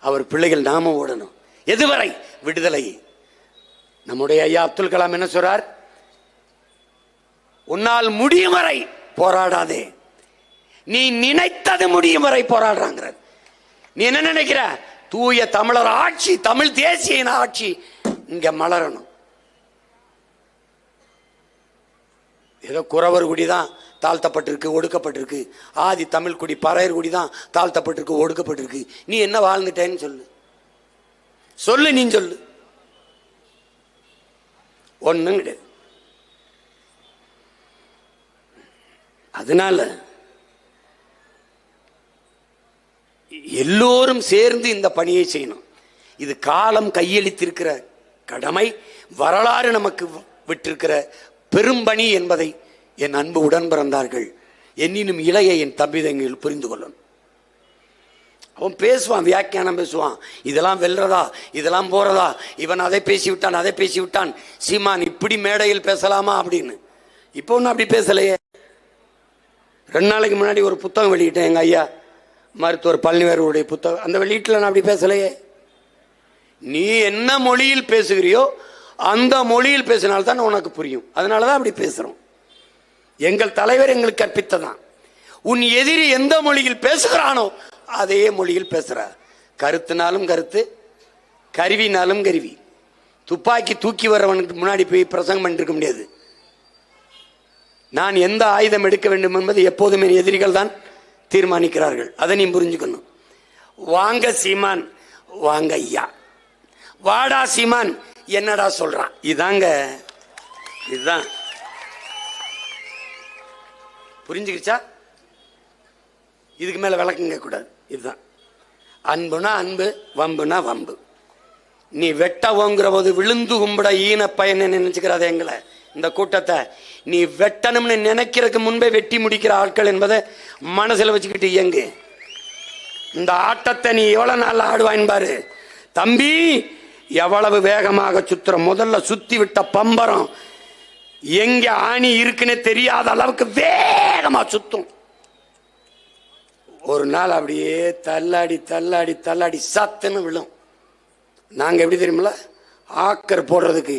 அவர் பிள்ளைகள் நாம ஓடணும். எதுவரை? விடுதலை. நம்முடைய ஐயா அப்துல் கலாம் என்ன சொல்றார்? உன்னால் முடியும் வரை போராடாதே, நீ நினைத்தது முடியும் வரை போராடுறாங்க. நீ என்ன நினைக்கிற? தூய தமிழர் ஆட்சி, தமிழ் தேசிய ஆட்சி இங்க மலரணும். ஏதோ குறவர் குடிதான் தாழ்த்தப்பட்டிருக்கு, ஒடுக்கப்பட்டிருக்கு. ஆதி தமிழ் குடி பறையர் குடிதான் தாழ்த்தப்பட்டிருக்கு, ஒடுக்கப்பட்டிருக்கு. நீ என்ன வாழ்ந்துட்டேன்னு சொல்லு, சொல்லு, நீ சொல்லு. ஒண்ணும் கிடையாது. அதனால எல்லோரும் சேர்ந்து இந்த பணியை செய்யணும். இது காலம் கையளித்திருக்கிற கடமை, வரலாறு நமக்கு விட்டிருக்கிற பெரும்பணி என்பதை என் அன்பு உடன் பிறந்தார்கள், என்னினும் இளைய என் தம்பிதங்கள் புரிந்து கொள்ளணும். அவன் பேசுவான், வியாக்கியானம் பேசுவான், இதெல்லாம் வெல்றதா, இதெல்லாம் போறதா, இவன் அதை பேசிவிட்டான், அதை பேசிவிட்டான், சீமான் இப்படி மேடையில் பேசலாமா அப்படின்னு. இப்போ ஒன்றும் அப்படி பேசலையே. 2 நாளைக்கு முன்னாடி ஒரு புத்தகம் வெளியிட்டேன், எங்க ஐயா மருத்துவர் பழனிவேருடைய புத்தகம். அந்த வெளியீட்டில் நான் அப்படி பேசலையே. நீ என்ன மொழியில் பேசுகிறியோ அந்த மொழியில் பேசினால்தான் உனக்கு புரியும். அதனாலதான் அப்படி பேசுறோம். எங்கள் தலைவர் எங்களுக்கு கற்பித்ததான். உன் எதிரி எந்த மொழியில் பேசுகிறானோ அதே மொழியில் பேசுற. கருத்துனாலும் கருத்து, கருவினாலும் கருவி. துப்பாக்கி தூக்கி வரவனுக்கு முன்னாடி போய் பிரசங்கம் பண்ணிருக்க முடியாது. நான் எந்த ஆயுதம் எடுக்க வேண்டும் என்பது எப்போதுமே எதிரிகள் தான் தீர்மானிக்கிறார்கள். அதை நீ புரிஞ்சுக்கணும். வாங்க சீமான், வாங்க ஐயா, வாடா சீமான், என்னடா சொல்றான், இதாங்க, இதுதான். புரிஞ்சுக்கிச்சா? இதுக்கு மேல விளக்கம் கேட்க கூடாது. இதுதான் அன்புனா அன்பு, வம்புனா வம்பு. நீ வெட்ட ஓங்குற போது விழுந்து கும்பிட ஈன பயன் நினைச்சுக்கிறாத எங்களை, இந்த கூட்டத்தை நீ வெட்டணும்னு நினைக்கிறதுக்கு முன்பே வெட்டி முடிக்கிற ஆட்கள் என்பதை மனசுல வச்சுக்கிட்டு இயங்கு. இந்த ஆட்டத்தை நீ எவ்வளவு நாள் ஆடுவாயின் பாரு தம்பி. எவ்வளவு வேகமாக சுத்துற, முதல்ல சுத்தி விட்ட பம்பரம் எங்க ஆணி இருக்குன்னு தெரியாத அளவுக்கு வேகமா சுத்தும். ஒரு நாள் அப்படியே தள்ளாடி தள்ளாடி தள்ளாடி சத்துன்னு விழும். நாங்க எப்படி தெரியுமில்ல, ஆக்கர் போடுறதுக்கு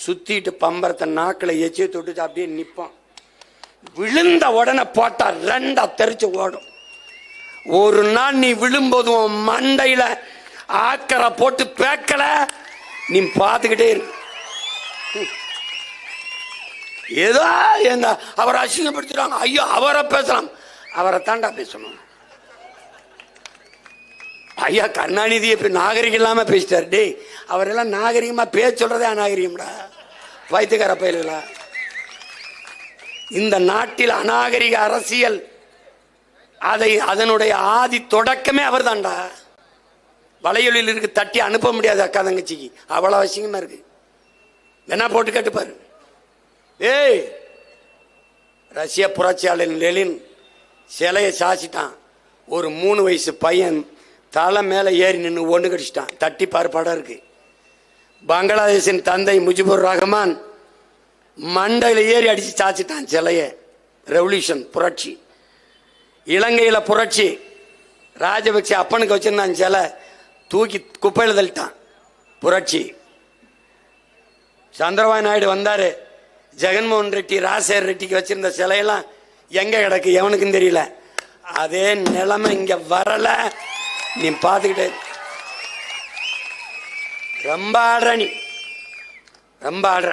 சுத்திட்டு பம்பரத்தை நாக்கில் எச்சி தொட்டு அப்படியே நிற்போம். விழுந்த உடனே போட்டா 2 தெரிச்சு ஓடும். ஒரு நாள் நீ விழும்போது உன் மண்டையில ஆக்கரை போட்டு பேக்கல, நீ பார்த்துக்கிட்டே இரு. ஏதோ என்ன அவரை அசிங்கப்படுத்துறாங்க, ஐயோ அவரை பேசலாம், அவரை தாண்டா பேசணும். ஐயா கருணாநிதியை இப்ப நாகரிகம் இல்லாம பேசிட்டாரு. டே அவரெல்லாம் நாகரிகமா பேச சொல்றதே அநாகரிகம்டா, பைத்தியக்கார பயில்களா. இந்த நாட்டில் அநாகரிக அரசியல், அதனுடைய ஆதி தொடக்கமே அவர் தான்டா. வலையொலியில் இருக்கு, தட்டி அனுப்ப முடியாது அக்கா தங்கச்சிக்கு, அவ்வளவு அவசியமா இருக்கு. என்ன போட்டு கேட்டுப்பாரு. ஏய், ரஷ்ய புரட்சியாளர் லெனின் சிலையை சாச்சிட்டான். ஒரு 3 வயசு பையன் தலை மேல ஏறி நின்று ஒன்று கடிச்சிட்டான். தட்டி பாரு, படம் இருக்கு. பங்களாதேஷின் தந்தை முஜிபுர் ரஹ்மான் மண்டையில ஏறி அடிச்சு சாச்சிட்டான் சிலைய. ரெவல்யூஷன், புரட்சி. இலங்கையில புரட்சி, ராஜபக்ச அப்பனுக்கு வச்சிருந்தான் சிலை, தூக்கி குப்பையில் தள்ளிட்டான். புரட்சி. சந்திரபாபு நாயுடு வந்தாரு, ஜெகன்மோகன் ரெட்டி ராஜசேகர் ரெட்டிக்கு வச்சிருந்த சிலையெல்லாம் எங்க கிடக்கு எவனுக்கும் தெரியல. அதே நிலைமை இங்க வரல. நீ பார்த்துக்கிட்டே ரொம்ப ஆடுற, நீ ரொம்ப ஆடுற.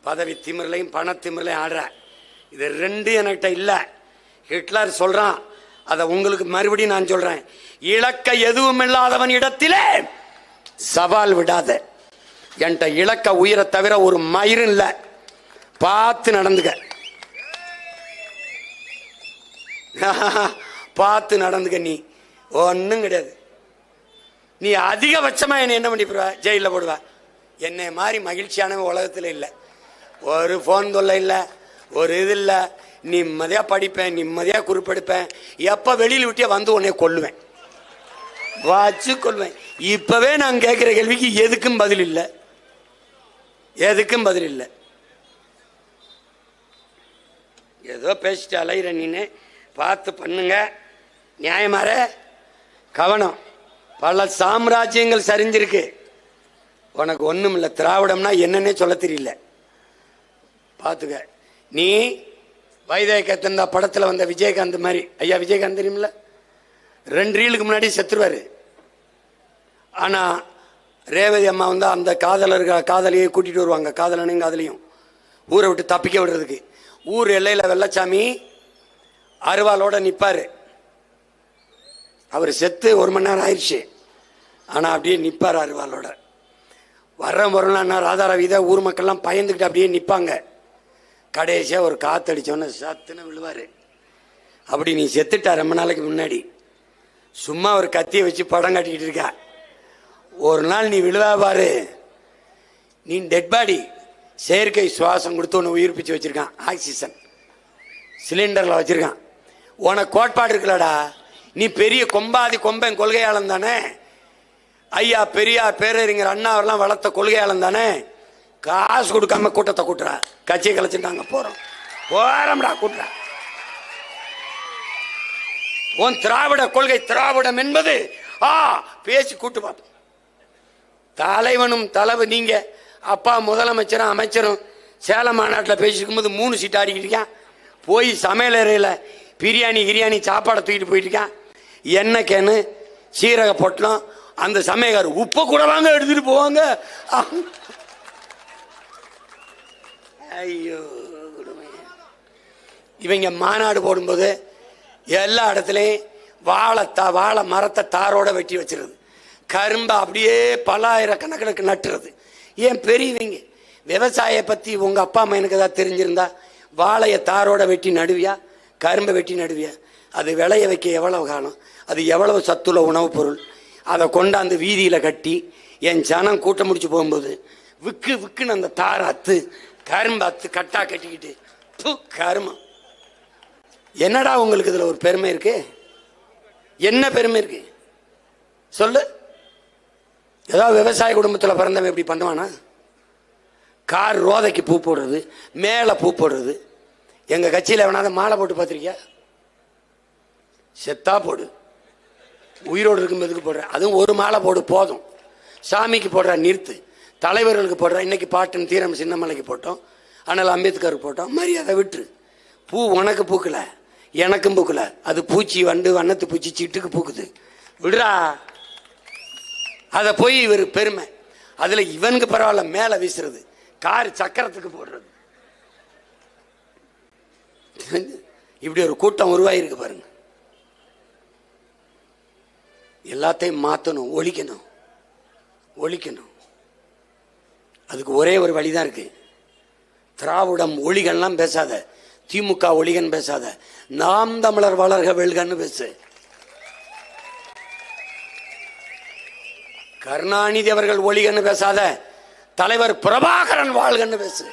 பதவி திமிரலையும் பண திமிரலையும் ஆடுற. இது ரெண்டு என்கிட்ட இல்லை. ஹிட்லர் சொல்றான், அதை உங்களுக்கு மறுபடியும் நான் சொல்றேன். இலக்க எதுவும் இல்லாதவன் இடத்திலே சவால் விடாத. என்கிட்ட இலக்க உயிரை தவிர ஒரு மயிரும் இல்லை. பார்த்து நடந்துக்க, பார்த்து நடந்துக்க. நீ ஒன்றும் கிடையாது. நீ அதிகபட்சமாக என்னை என்ன பண்ணி போடுவ? ஜெயிலில் போடுவ. என்னை மாதிரி மகிழ்ச்சியானவன் உலகத்தில் இல்லை. ஒரு ஃபோன் தொல்லை இல்லை, ஒரு இது இல்லை. நிம்மதியாக படிப்பேன், நிம்மதியாக குறிப்பெடுப்பேன். எப்போ வெளியில் விட்டே வந்து உன்னை கொல்லுவேன், வச்சு கொள்வேன். இப்போவே நான் கேட்குற கேள்விக்கு எதுக்கும் பதில் இல்லை, எதுக்கும் பதில் இல்லை. ஏதோ பேசிட்டு அலைகிற நீனு. பார்த்து பண்ணுங்க, நியாயமாற கவனம். பல சாம்ராஜ்யங்கள் சரிஞ்சிருக்கு. உனக்கு ஒன்றும் இல்லை. திராவிடம்னா என்னன்னே சொல்ல தெரியல. பார்த்துக்க. நீ வைதேகத்தின் படத்தில் வந்த விஜயகாந்த் மாதிரி. ஐயா விஜயகாந்த் தெரியுமில்ல? 2 ரீலுக்கு முன்னாடி செத்துருவார். ஆனால் ரேவதி அம்மா வந்து அந்த காதலியை கூட்டிகிட்டு வருவாங்க, காதலனையும் காதலியும் ஊரை விட்டு தப்பிக்க விடுறதுக்கு. ஊர் எல்லையில் வெள்ளச்சாமி அருவாளோட நிற்பார். அவர் செத்து 1 மணி நேரம் ஆயிடுச்சு. ஆனால் அப்படியே நிற்பார் அருவாளோட. வரலான்னா ராதாரவி தான் ஊர் மக்கள்லாம் பயந்துக்கிட்டு அப்படியே நிற்பாங்க. கடைசியாக ஒரு காற்றடிச்சோன்னு சத்துன்னு விழுவார். அப்படி நீ செத்துட்டா ரொம்ப நாளைக்கு முன்னாடி. சும்மா ஒரு கத்தியை வச்சு படம் காட்டிக்கிட்டு இருக்கா. ஒரு நாள் நீ விழுவா பாரு. நீ டெட் பாடி செயற்கை சுவாசம் கொடுத்து ஒன்று உயிர்ப்பிச்சு வச்சிருக்கான். ஆக்சிஜன் சிலிண்டரில் வச்சிருக்கான். உனக்கு கோட்பாடு இருக்கலடா. நீ பெரிய கொம்பாதி கொம்பன் கொள்கையாளன் தானே. ஐயா பெரியார் பேரறிஞர் அண்ணாவெல்லாம் வளர்த்த கொள்கையாளன் தானே. காசு கொடுக்காம கூட்டத்தை கூட்டுறா. கட்சியை கலைச்சுட்டாங்க. போறோம்டா கூட்டுறா. உன் திராவிட கொள்கை திராவிடம் என்பது பேசி கூட்டு பார்ப்போம். தலைவனும் தலைவர் நீங்க அப்பா முதலமைச்சரும் அமைச்சரும் சேலம் மாநாட்டில் பேசிக்கும் போது 3 சீட் ஆடிக்கிட்டு இருக்கான். போய் சமையல் அறையில் பிரியாணி சாப்பாடை தூக்கிட்டு போயிட்டு இருக்கான். எண்ணெய் கேனு சீரக பொட்டலம். அந்த சமயக்காரர் உப்பை கூட வாங்க எடுத்துட்டு போவாங்க. ஐயோ, இவங்க மாநாடு போடும்போது எல்லா இடத்துலையும் வாழை மரத்தை தாரோட வெட்டி வச்சிருது. கரும்பை அப்படியே பல ஆயிரக்கணக்கிற்கு நட்டுறது. ஏன் பெரியவங்க விவசாய பற்றி உங்கள் அப்பா அம்மா எனக்கு ஏதாவது தெரிஞ்சிருந்தா வாழையை தாரோட வெட்டி நடுவியா, கரும்பை வெட்டி நடுவியா? அது விளைய வைக்க எவ்வளவு காலம், அது எவ்வளவு சத்துள்ள உணவுப் பொருள். அதை கொண்டாந்து வீதியில் கட்டி என் ஜனம் கூட்டம் முடிச்சு போகும்போது விக்குன்னு அந்த தாரை அத்து கரும்பு அத்து கட்டா கட்டிக்கிட்டு கருமம். என்னடா உங்களுக்கு இதில் ஒரு பெருமை இருக்கு? என்ன பெருமை இருக்கு சொல்லு? ஏதாவது விவசாய குடும்பத்தில் பிறந்தவன் எப்படி பண்ணுவானா? கார் ரோதைக்கு பூ போடுறது, மேலே பூ போடுறது. எங்கள் கட்சியில் எவனாவது மாலை போட்டு பார்த்துருக்கியா? செத்தா போடு, உயிரோடு இருக்கும்போதுக்கு போடுற. அதுவும் ஒரு மாலை போடு போதும். சாமிக்கு போடுற நிறுத்து, தலைவர்களுக்கு போடுற. இன்னைக்கு பாட்டன் தீரம் சின்னமலைக்கு போட்டோம், ஆனால் அம்பேத்கருக்கு போட்டோம். மரியாதை விட்டு. பூ உனக்கு பூக்கல, எனக்கும் பூக்கல. அது பூச்சி வண்டு வண்ணத்து பூச்சி சிட்டுக்கு பூக்குது. விடுறா. அதை போய் இவர் பெருமை. அதில் இவனுக்கு பரவாயில்ல, மேலே வீசுறது, கார் சக்கரத்துக்கு போடுறது. இப்படி ஒரு கூட்டம் உருவாயிருக்கு பாருங்க. எல்லாத்தையும் மாற்றணும், ஒழிக்கணும். அதுக்கு ஒரே ஒரு வழிதான் இருக்கு. திராவிடம் ஒழிகன்லாம் பேசாத, திமுக ஒழிகன் பேசாத, நாம் தமிழர் வளர்க வெல்கன்னு பேசு. கருணாநிதி அவர்கள் ஒழிகன்னு பேசாத, தலைவர் பிரபாகரன் வாழ்கன்னு பேசு.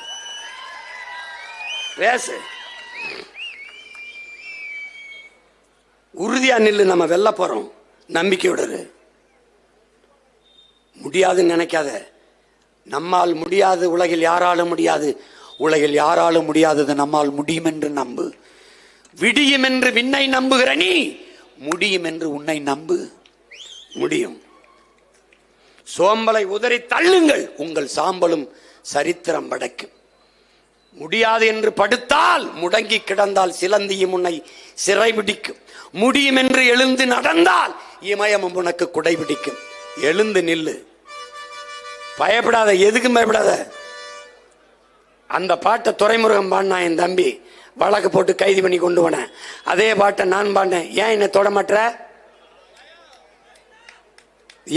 உறுதியா நில்லு. நம்ம வெல்ல போறோம், நம்பிக்கையோடு. முடியாதுன்னு நினைக்காத. நம்மால் முடியாது, உலகில் யாராலும் முடியாது. உலகில் யாராலும் முடியாதது நம்மால் முடியும் என்று நம்பு. விடியும் என்று விண்ணை நம்புகிற நீ முடியும் என்று உன்னை நம்பு. முடியும். சோம்பலை உதறி தள்ளுங்கள், உங்கள் சாம்பலும் சரித்திரம் படைக்கும். முடியாது என்று படுத்தால், முடங்கி கிடந்தால் சிலந்தியும் உன்னை சிறை பிடிக்கும். முடியும் என்று எழுந்து நடந்தால் இமயமும் உனக்கு குடை பிடிக்கும். எழுந்து நில்லு, பயப்படாத, எதுக்கும் பயப்படாத. அந்த பாட்டை துரைமுருகன் பாடினா என் தம்பி, வழக்கு போட்டு கைது பண்ணி கொண்டு போனேன். அதே பாட்டை நான் பாடினேன். ஏன் என்ன தொட மாட்ட?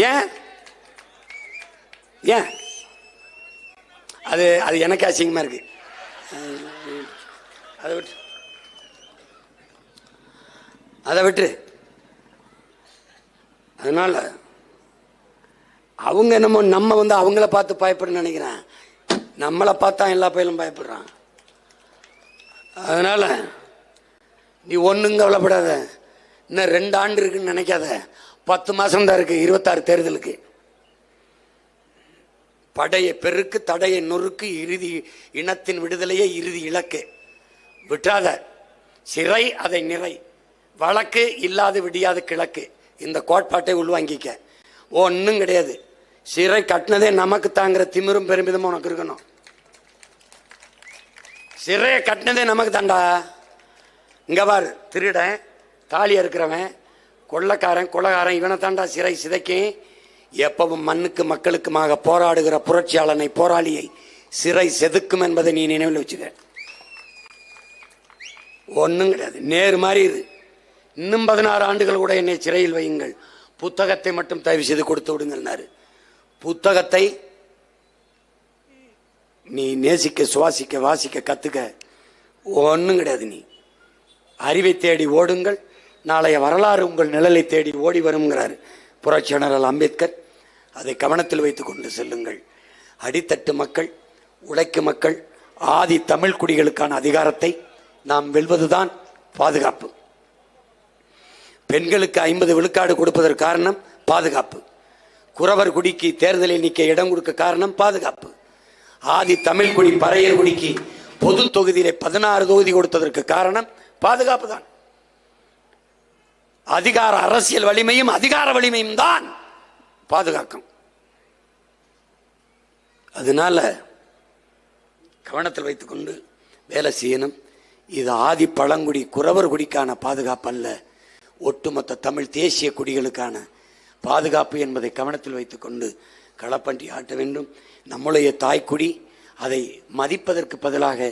ஏன் ஏன் அது அது எனக்கு அசிங்கமா இருக்கு. அதை விட்டு அதனால அவங்க என்னமோ நம்ம அவங்கள பார்த்து பயப்பட நினைக்கிறேன். நம்மளை பார்த்தா எல்லா பயிலும் பயப்படுறான். அதனால நீ ஒன்றும் கவலைப்படாத. இன்னும் 2 ஆண்டு இருக்குன்னு நினைக்காத. 10 மாசம் தான் இருக்கு 26 தேர்தலுக்கு. படையை பெருக்கு, தடையை நொறுக்கு, இறுதி இனத்தின் விடுதலையே இறுதி இலக்கு. விட்டாத. சிறை அதை நிறை, வழக்கு இல்லாது விடியாது கிழக்கு. இந்த கோட்பாட்டை உள்வாங்கிக்க. ஒன்றும் கிடையாது. சிறை கட்டினதே நமக்கு தாங்கிற திமிரும் பெருமிதமும் உனக்கு இருக்கணும். சிறையை கட்டினதே நமக்கு தாண்டா. இங்க பாரு, திருடன், தாலியா இருக்கிறவன், கொள்ளக்காரன், கொலகாரன், இவனை தாண்டா சிறை சிதைக்கு. எப்பவும் மண்ணுக்கு மக்களுக்குமாக போராடுகிற புரட்சியாளனை, போராளியை சிறை செதுக்கும் என்பதை நீ நினைவில் வச்சுக்க. ஒன்றும் கிடையாது. நேரு மாதிரி இரு. இன்னும் 16 ஆண்டுகள் கூட என்னை சிறையில் வையுங்கள், புத்தகத்தை மட்டும் தயவு செய்து கொடுத்து விடுங்கள்னாரு. புத்தகத்தை நீ நேசிக்க, சுவாசிக்க, வாசிக்க கத்துக்க. ஒன்றும் கிடையாது. நீ அறிவை தேடி ஓடுங்கள், நாளைய வரலாறு உங்கள் நிழலை தேடி ஓடி வருங்கிறார் புரட்சி ஜெனரல் அம்பேத்கர். அதை கவனத்தில் வைத்துக் கொண்டு செல்லுங்கள். அடித்தட்டு மக்கள், உழைக்கும் மக்கள், ஆதி தமிழ் குடிகளுக்கான அதிகாரத்தை நாம் வெல்வதுதான் பாதுகாப்பு. பெண்களுக்கு 50 விழுக்காடு கொடுப்பதற்கு காரணம் பாதுகாப்பு. குறவர் குடிக்கு தேர்தலில் நிற்க இடம் கொடுக்க காரணம் பாதுகாப்பு. ஆதி தமிழ் குடி பறையர் குடிக்கு பொது தொகுதியிலே 16 தொகுதி கொடுத்ததற்கு காரணம் பாதுகாப்பு தான். அதிகார அரசியல் வலிமையும் அதிகார வலிமையும் தான் பாதுகாக்கும். அதனால கவனத்தில் வைத்துக் கொண்டு வேலை செய்யணும். இது ஆதி பழங்குடி குறவர் குடிக்கான பாதுகாப்பு அல்ல, ஒட்டுமொத்த தமிழ் தேசிய குடிகளுக்கான பாதுகாப்பு என்பதை கவனத்தில் வைத்துக் கொண்டு களப்பன்றி ஆட்ட வேண்டும். நம்முடைய தாய்க்குடி, அதை மதிப்பதற்கு பதிலாக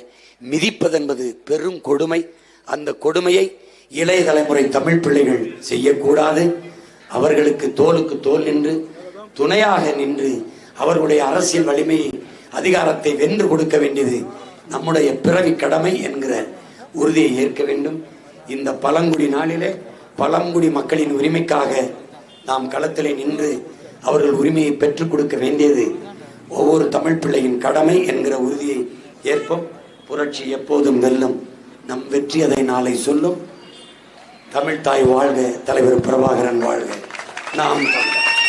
மிதிப்பதென்பது பெரும் கொடுமை. அந்த கொடுமையை இளைய தலைமுறை தமிழ் பிள்ளைகள் செய்யக்கூடாது. அவர்களுக்கு தோளுக்கு தோல் நின்று, துணையாக நின்று, அவர்களுடைய அரசியல் வலிமையை, அதிகாரத்தை வென்று கொடுக்க வேண்டியது நம்முடைய பிறவி கடமை என்கிற உறுதியை ஏற்க வேண்டும். இந்த பழங்குடி நாளிலே பழங்குடி மக்களின் உரிமைக்காக நாம் களத்திலே நின்று அவர்கள் உரிமையை பெற்றுக் கொடுக்க வேண்டியது ஒவ்வொரு தமிழ் பிள்ளையின் கடமை என்கிற உறுதியை ஏற்போம். புரட்சி எப்போதும் வெல்லும். நம் வெற்றி அதை நாளை சொல்லும். தமிழ் தாய் வாழ்க, தலைவர் பிரபாகரன் வாழ்க. நாம் தமிழர்.